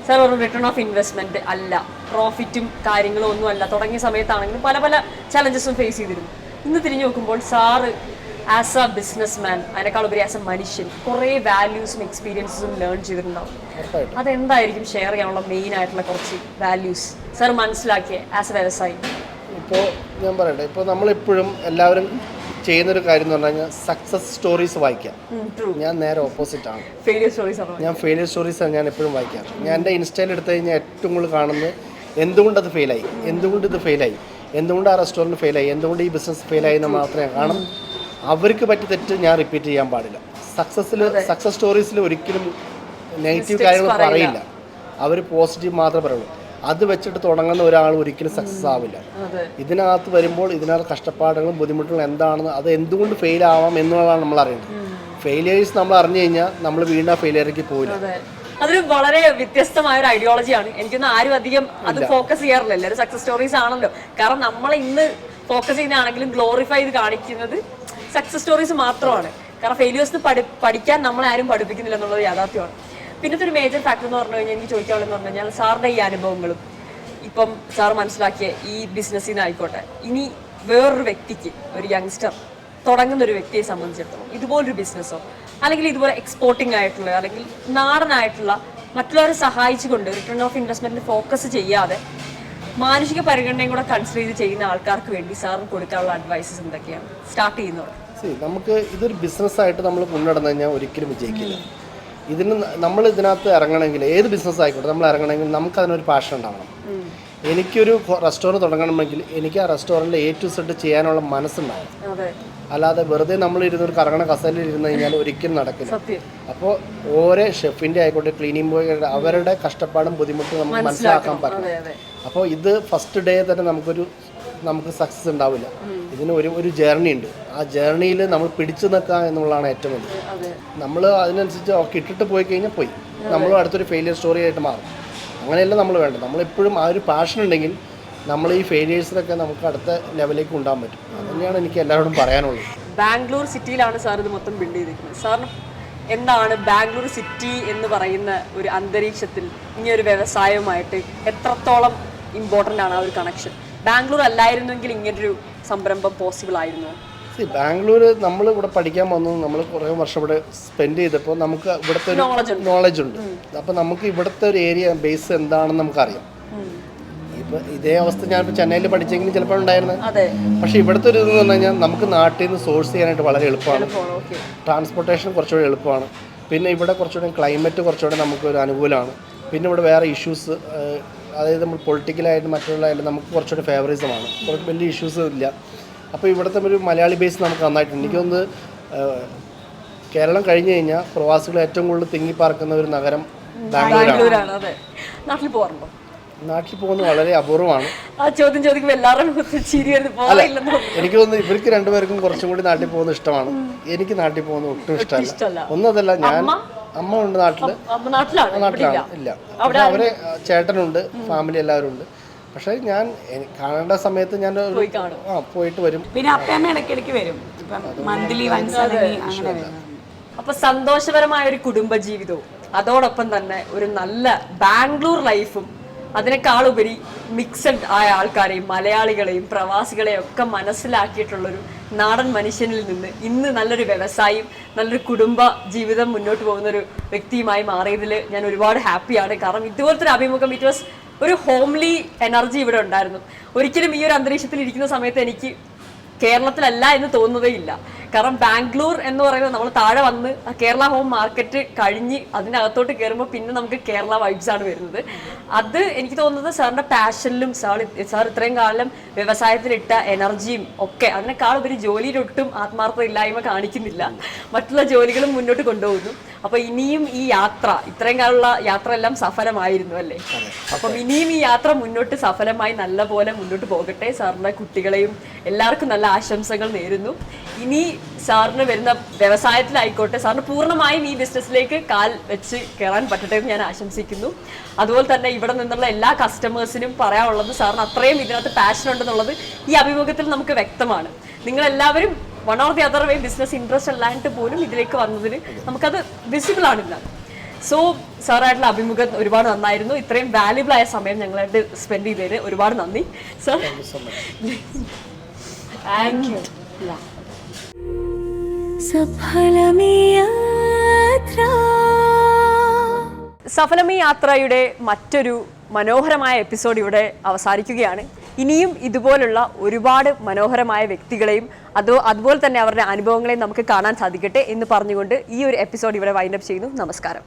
സാർ ഒരു റിട്ടേൺ ഓഫ് ഇൻവെസ്റ്റ്മെന്റ് അല്ല, പ്രോഫിറ്റും കാര്യങ്ങളും ഒന്നും അല്ല, തുടങ്ങിയ സമയത്താണെങ്കിലും പല പല ചലഞ്ചസും ഫേസ് ചെയ്തിരുന്നു. ഇന്ന് തിരിഞ്ഞു നോക്കുമ്പോൾ sir as A business man, അതിനേക്കാൾ ഉപരി ആസ് എ മനുഷ്യൻ കുറേ വാല്യൂസും എക്സ്പീരിയൻസും ലേൺ ചെയ്തിട്ടുണ്ടാവും. അതെന്തായിരിക്കും ഷെയർ ചെയ്യാനുള്ള മെയിൻ ആയിട്ടുള്ള കുറച്ച് വാല്യൂസ് സാർ മനസ്സിലാക്കിയ ആസ് എ വ്യവസായി? ഇപ്പോൾ ഞാൻ പറയട്ടെ, ഇപ്പോൾ നമ്മളെപ്പോഴും എല്ലാവരും ചെയ്യുന്നൊരു കാര്യം എന്ന് പറഞ്ഞു കഴിഞ്ഞാൽ സക്സസ് സ്റ്റോറീസ് വായിക്കാം. ഞാൻ നേരെ ഓപ്പോസിറ്റാണ്. ഞാൻ ഫെയിലിയർ സ്റ്റോറീസാണ് ഞാൻ എപ്പോഴും വായിക്കാം. ഞാൻ എൻ്റെ ഇൻസ്റ്റയിൽ എടുത്തു കഴിഞ്ഞാൽ ഏറ്റവും കൂടുതൽ കാണുന്നത് എന്തുകൊണ്ടത് ഫെയിലായി, എന്തുകൊണ്ട് ഇത് ഫെയിലായി, എന്തുകൊണ്ട് ആ റെസ്റ്റോറൻറ്റ് ഫെയിലായി, എന്തുകൊണ്ട് ഈ ബിസിനസ് ഫെയിലായി എന്ന് മാത്രമേ കാണും. അവർക്ക് പറ്റി തെറ്റ് ഞാൻ റിപ്പീറ്റ് ചെയ്യാൻ പാടില്ല. സക്സസ് സ്റ്റോറീസിൽ ഒരിക്കലും നെഗറ്റീവ് കാര്യങ്ങൾ പറയില്ല, അവർ പോസിറ്റീവ് മാത്രമേ പറയുള്ളൂ. അത് വെച്ചിട്ട് തുടങ്ങുന്ന ഒരാൾ ഒരിക്കലും സക്സസ് ആവില്ല. ഇതിനകത്ത് വരുമ്പോൾ ഇതിനകത്ത് കഷ്ടപ്പാടുകളും ബുദ്ധിമുട്ടുകളും എന്താണെന്ന്, അത് എന്തുകൊണ്ട് ഫെയിൽ ആവാം എന്നുള്ളതാണ് നമ്മൾ അറിയേണ്ടത്. ഫെയിലിയേഴ്സ് നമ്മൾ അറിഞ്ഞു കഴിഞ്ഞാൽ നമ്മൾ വീണ്ടും ആ ഫെയിലിയറിലേക്ക് പോയില്ല. അതൊരു വളരെ വ്യത്യസ്തമായ ഒരു ഐഡിയോളജിയാണ്. എനിക്കൊന്നും ആരും അധികം അത് ഫോക്കസ് ചെയ്യാറില്ല. എല്ലാവരും സക്സസ് സ്റ്റോറീസ് ആണല്ലോ. കാരണം നമ്മൾ ഇന്ന് ഫോക്കസ് ചെയ്യുന്നതാണെങ്കിലും ഗ്ലോറിഫൈ ചെയ്ത് കാണിക്കുന്നത് സക്സസ് സ്റ്റോറീസ് മാത്രമാണ്. കാരണം ഫെയിലിയേഴ്സിന് പഠിക്കാൻ നമ്മളെ ആരും പഠിപ്പിക്കുന്നില്ല എന്നുള്ളത് യാഥാർത്ഥ്യമാണ്. പിന്നത്തെ ഒരു മേജർ ഫാക്ടർ എന്ന് പറഞ്ഞു കഴിഞ്ഞാൽ എനിക്ക് ചോദിക്കാനുള്ളതെന്ന് പറഞ്ഞു കഴിഞ്ഞാൽ സാറിൻ്റെ ഈ അനുഭവങ്ങളും ഇപ്പം സാർ മനസ്സിലാക്കിയ ഈ ബിസിനസ്സിൽ നിന്നായിക്കോട്ടെ, ഇനി വേറൊരു വ്യക്തിക്ക്, ഒരു യങ്സ്റ്റർ തുടങ്ങുന്ന ഒരു വ്യക്തിയെ സംബന്ധിച്ചിടത്തോളം ഇതുപോലൊരു ബിസിനസ്സോ അല്ലെങ്കിൽ ഇതുപോലെ എക്സ്പോർട്ടിംഗ് ആയിട്ടുള്ള അല്ലെങ്കിൽ നാടനായിട്ടുള്ള മറ്റുള്ളവരെ സഹായിച്ചുകൊണ്ട് റിട്ടേൺ ഓഫ് ഇൻവെസ്റ്റ്മെന്റിൽ ഫോക്കസ് ചെയ്യാതെ മാനുഷിക പരിഗണനയും കൂടെ കൺസിഡർ ചെയ്ത് ചെയ്യുന്ന ആൾക്കാർക്ക് വേണ്ടി സാറിന് കൊടുക്കാനുള്ള അഡ്വൈസസ് എന്തൊക്കെയാണ് സ്റ്റാർട്ട് ചെയ്യുന്നത്? നമുക്ക് ഇതൊരു ബിസിനസ്സായിട്ട് നമ്മൾ കൊണ്ടുനടന്നു കഴിഞ്ഞാൽ ഒരിക്കലും വിജയിക്കില്ല. നമ്മൾ ഇതിനകത്ത് ഇറങ്ങണമെങ്കിൽ, ഏത് ബിസിനസ് ആയിക്കോട്ടെ നമ്മൾ ഇറങ്ങണമെങ്കിൽ നമുക്ക് അതിനൊരു പാഷൻ ഉണ്ടാവണം. എനിക്കൊരു റെസ്റ്റോറൻറ്റ് തുടങ്ങണമെങ്കിൽ എനിക്ക് ആ റെസ്റ്റോറൻറ്റിൽ A to Z ചെയ്യാനുള്ള മനസ്സുണ്ടാവണം. അല്ലാതെ വെറുതെ നമ്മൾ ഇരുന്നൊരു കറങ്ങണ കസലിൽ ഇരുന്ന് കഴിഞ്ഞാൽ ഒരിക്കലും നടക്കില്ല. അപ്പോൾ ഓരോ ഷെഫിൻ്റെ ആയിക്കോട്ടെ, ക്ലീനിങ് ബോയ്, അവരുടെ കഷ്ടപ്പാടും ബുദ്ധിമുട്ടും നമുക്ക് മനസ്സിലാക്കാൻ പറ്റണം. അപ്പോൾ ഇത് ഫസ്റ്റ് ഡേ തന്നെ നമുക്ക് സക്സസ് ഉണ്ടാവില്ല. ഇതിന് ഒരു ജേർണി ഉണ്ട്. ആ ജേർണിയിൽ നമ്മൾ പിടിച്ചു നിൽക്കുക എന്നുള്ളതാണ് ഏറ്റവും വലുത്. നമ്മൾ അതിനനുസരിച്ച് ഇട്ടിട്ട് പോയി കഴിഞ്ഞാൽ പോയി, നമ്മളും അടുത്തൊരു ഫെയിലിയർ സ്റ്റോറി ആയിട്ട് മാറും. അങ്ങനെയല്ല നമ്മൾ വേണ്ടത്. നമ്മളെപ്പോഴും ആ ഒരു പാഷൻ ഉണ്ടെങ്കിൽ നമ്മൾ ഈ ഫെയിലിയേഴ്സിനൊക്കെ നമുക്ക് അടുത്ത ലെവലിലേക്ക് കൊണ്ടുപോകാൻ പറ്റും. അതുതന്നെയാണ് എനിക്ക് എല്ലാവരോടും പറയാനുള്ളത്. ബാംഗ്ലൂർ സിറ്റിയിലാണ് സാർ ഇത് മൊത്തം ബിൽഡ് ചെയ്തിരിക്കുന്നത്. സാറിന് എന്താണ് ബാംഗ്ലൂർ സിറ്റി എന്ന് പറയുന്ന ഒരു അന്തരീക്ഷത്തിൽ ഇനി ഒരു വ്യവസായവുമായിട്ട് എത്രത്തോളം ഇമ്പോർട്ടൻ്റ് ആണ് ആ ഒരു കണക്ഷൻ? ബാംഗ്ലൂർ അല്ലായിരുന്നെങ്കിൽ ഇങ്ങനൊരു സംരംഭം പോസിബിൾ ആയിരുന്നു? ബാംഗ്ലൂർ നമ്മൾ ഇവിടെ പഠിക്കാൻ വന്നു, നമ്മൾ കുറേ വർഷം ഇവിടെ സ്പെൻഡ് ചെയ്തപ്പോൾ നമുക്ക് ഇവിടുത്തെ ഒരു നോളജ് ഉണ്ട്. അപ്പോൾ നമുക്ക് ഇവിടുത്തെ ഒരു ഏരിയ ബേസ് എന്താണെന്ന് നമുക്കറിയാം. ഇപ്പോൾ ഇതേ അവസ്ഥ ഞാനിപ്പോൾ ചെന്നൈയിൽ പഠിച്ചെങ്കിലും ചിലപ്പോൾ ഉണ്ടായിരുന്നു. അതെ. പക്ഷേ ഇവിടുത്തെ ഒരു ഇതെന്ന് പറഞ്ഞു കഴിഞ്ഞാൽ നമുക്ക് നാട്ടിൽ നിന്ന് സോഴ്സ് ചെയ്യാനായിട്ട് വളരെ എളുപ്പമാണ്. ട്രാൻസ്പോർട്ടേഷൻ കുറച്ചുകൂടി എളുപ്പമാണ്. പിന്നെ ഇവിടെ കുറച്ചുകൂടി ക്ലൈമറ്റ് കുറച്ചുകൂടി നമുക്കൊരു അനുകൂലമാണ്. പിന്നെ ഇവിടെ വേറെ ഇഷ്യൂസ്, അതായത് നമ്മൾ പൊളിറ്റിക്കലായിട്ട് മറ്റുള്ളതായിട്ട് നമുക്ക് കുറച്ചുകൂടി ഫേവറിസമാണ്. കുറച്ച് വലിയ ഇഷ്യൂസ് ഇല്ല. അപ്പോൾ ഇവിടുത്തെ ഒരു മലയാളി ബേസ് നമുക്ക് നന്നായിട്ടുണ്ട്. എനിക്കൊന്ന് കേരളം കഴിഞ്ഞു കഴിഞ്ഞാൽ പ്രവാസികൾ ഏറ്റവും കൂടുതൽ തിങ്ങിപ്പാർക്കുന്ന ഒരു നഗരം ബാംഗ്ലൂരാണ്. നാട്ടിൽ പോകാറുണ്ടോ? നാട്ടിൽ പോകുന്നത് വളരെ അപൂർവമാണ്. ആ ചോദ്യം ചോദിക്കുമ്പോൾ എല്ലാവരും ചിരി വരുന്നു. എനിക്ക് തോന്നുന്നു ഇവർക്ക് രണ്ടുപേർക്കും കുറച്ചും കൂടി നാട്ടിൽ പോകുന്നത് ഇഷ്ടമാണ്. എനിക്ക് നാട്ടിൽ പോകുന്നത് ഒട്ടും ഇഷ്ടമല്ല. ഒന്നതല്ല, ഞാൻ അമ്മ ഉണ്ട് നാട്ടിലാണ് ഇല്ല. അവിടെ അവരെ ചേട്ടനുണ്ട്, ഫാമിലി എല്ലാവരും ഉണ്ട്. പക്ഷെ ഞാൻ കാണേണ്ട സമയത്ത് ഞാൻ പോയിട്ട് വരും. പിന്നെ അപ്പയമ്മ ഇടയ്ക്കിടയ്ക്ക് വരും, മന്ത്ലി വൺസ് അങ്ങനെ വരും. അപ്പൊ സന്തോഷപരമായ ഒരു കുടുംബ ജീവിതവും അതോടൊപ്പം തന്നെ ഒരു നല്ല ബാംഗ്ലൂർ ലൈഫും അതിനേക്കാളുപരി മിക്സഡ് ആയ ആൾക്കാരെയും മലയാളികളെയും പ്രവാസികളെയും ഒക്കെ മനസ്സിലാക്കിയിട്ടുള്ളൊരു നാടൻ മനുഷ്യനിൽ നിന്ന് ഇന്ന് നല്ലൊരു വ്യവസായിയും നല്ലൊരു കുടുംബ ജീവിതം മുന്നോട്ട് പോകുന്നൊരു വ്യക്തിയുമായി മാറിയതിൽ ഞാൻ ഒരുപാട് ഹാപ്പിയാണ്. കാരണം ഇതുപോലത്തെ ഒരു അഭിമുഖം, ഇറ്റ് വാസ് ഒരു ഹോംലി എനർജി ഇവിടെ ഉണ്ടായിരുന്നു. ഒരിക്കലും ഈ ഒരു അന്തരീക്ഷത്തിൽ ഇരിക്കുന്ന സമയത്ത് എനിക്ക് കേരളത്തിലല്ല എന്ന് തോന്നുന്നതേ ഇല്ല. കാരണം ബാംഗ്ലൂർ എന്ന് പറയുന്നത് നമ്മൾ താഴെ വന്ന് കേരള ഹോം മാർക്കറ്റ് കഴിഞ്ഞ് അതിനകത്തോട്ട് കയറുമ്പോൾ പിന്നെ നമുക്ക് കേരള വൈബ്സ് ആണ് വരുന്നത്. അത് എനിക്ക് തോന്നുന്നത് സാറിൻ്റെ പാഷനിലും സാർ ഇത്രയും കാലം വ്യവസായത്തിലിട്ട എനർജിയും ഒക്കെ, അതിനേക്കാൾ ഉപരി ജോലിയിലൊട്ടും ആത്മാർത്ഥത ഇല്ലായ്മ കാണിക്കുന്നില്ല, മറ്റുള്ള ജോലികളും മുന്നോട്ട് കൊണ്ടുപോകുന്നു. അപ്പോൾ ഇനിയും ഈ യാത്ര, ഇത്രയും കാലമുള്ള യാത്ര എല്ലാം സഫലമായിരുന്നു അല്ലേ? അപ്പം ഇനിയും ഈ യാത്ര മുന്നോട്ട് സഫലമായി നല്ല പോലെ മുന്നോട്ട് പോകട്ടെ. സാറിൻ്റെ കുട്ടികളെയും എല്ലാവർക്കും നല്ല ആശംസകൾ നേരുന്നു. ഇനി സാറിന് വരുന്ന വ്യവസായത്തിലായിക്കോട്ടെ സാറിന് പൂർണ്ണമായും ഈ ബിസിനസ്സിലേക്ക് കാൽ വെച്ച് കയറാൻ പറ്റട്ടെ എന്ന് ഞാൻ ആശംസിക്കുന്നു. അതുപോലെ തന്നെ ഇവിടെ നിന്നുള്ള എല്ലാ കസ്റ്റമേഴ്സിനും പറയാനുള്ളത്, സാറിന് അത്രയും ഇതിനകത്ത് പാഷൻ ഉണ്ടെന്നുള്ളത് ഈ അഭിമുഖത്തിൽ നമുക്ക് വ്യക്തമാണ്. നിങ്ങളെല്ലാവരും one or the other way business interest അല്ലാണ്ട് പോലും ഇതിലേക്ക് വന്നതിന് നമുക്കത് വിസിബിൾ ആണില്ല. സോ സാറായിട്ടുള്ള അഭിമുഖം ഒരുപാട് നന്നായിരുന്നു. ഇത്രയും വാല്യുബിൾ ആയ സമയം ഞങ്ങളായിട്ട് സ്പെൻഡ് ചെയ്തതിന് ഒരുപാട് നന്ദി സർ. Thank you. സഫലമീ യാത്രയുടെ മറ്റൊരു മനോഹരമായ എപ്പിസോഡ് ഇവിടെ അവസാനിക്കുകയാണ്. ഇനിയും ഇതുപോലുള്ള ഒരുപാട് മനോഹരമായ വ്യക്തികളെയും അതുപോലെ തന്നെ അവരുടെ അനുഭവങ്ങളെയും നമുക്ക് കാണാൻ സാധിക്കട്ടെ എന്ന് പറഞ്ഞുകൊണ്ട് ഈ ഒരു എപ്പിസോഡ് ഇവിടെ വൈൻഡപ്പ് ചെയ്യുന്നു. നമസ്കാരം.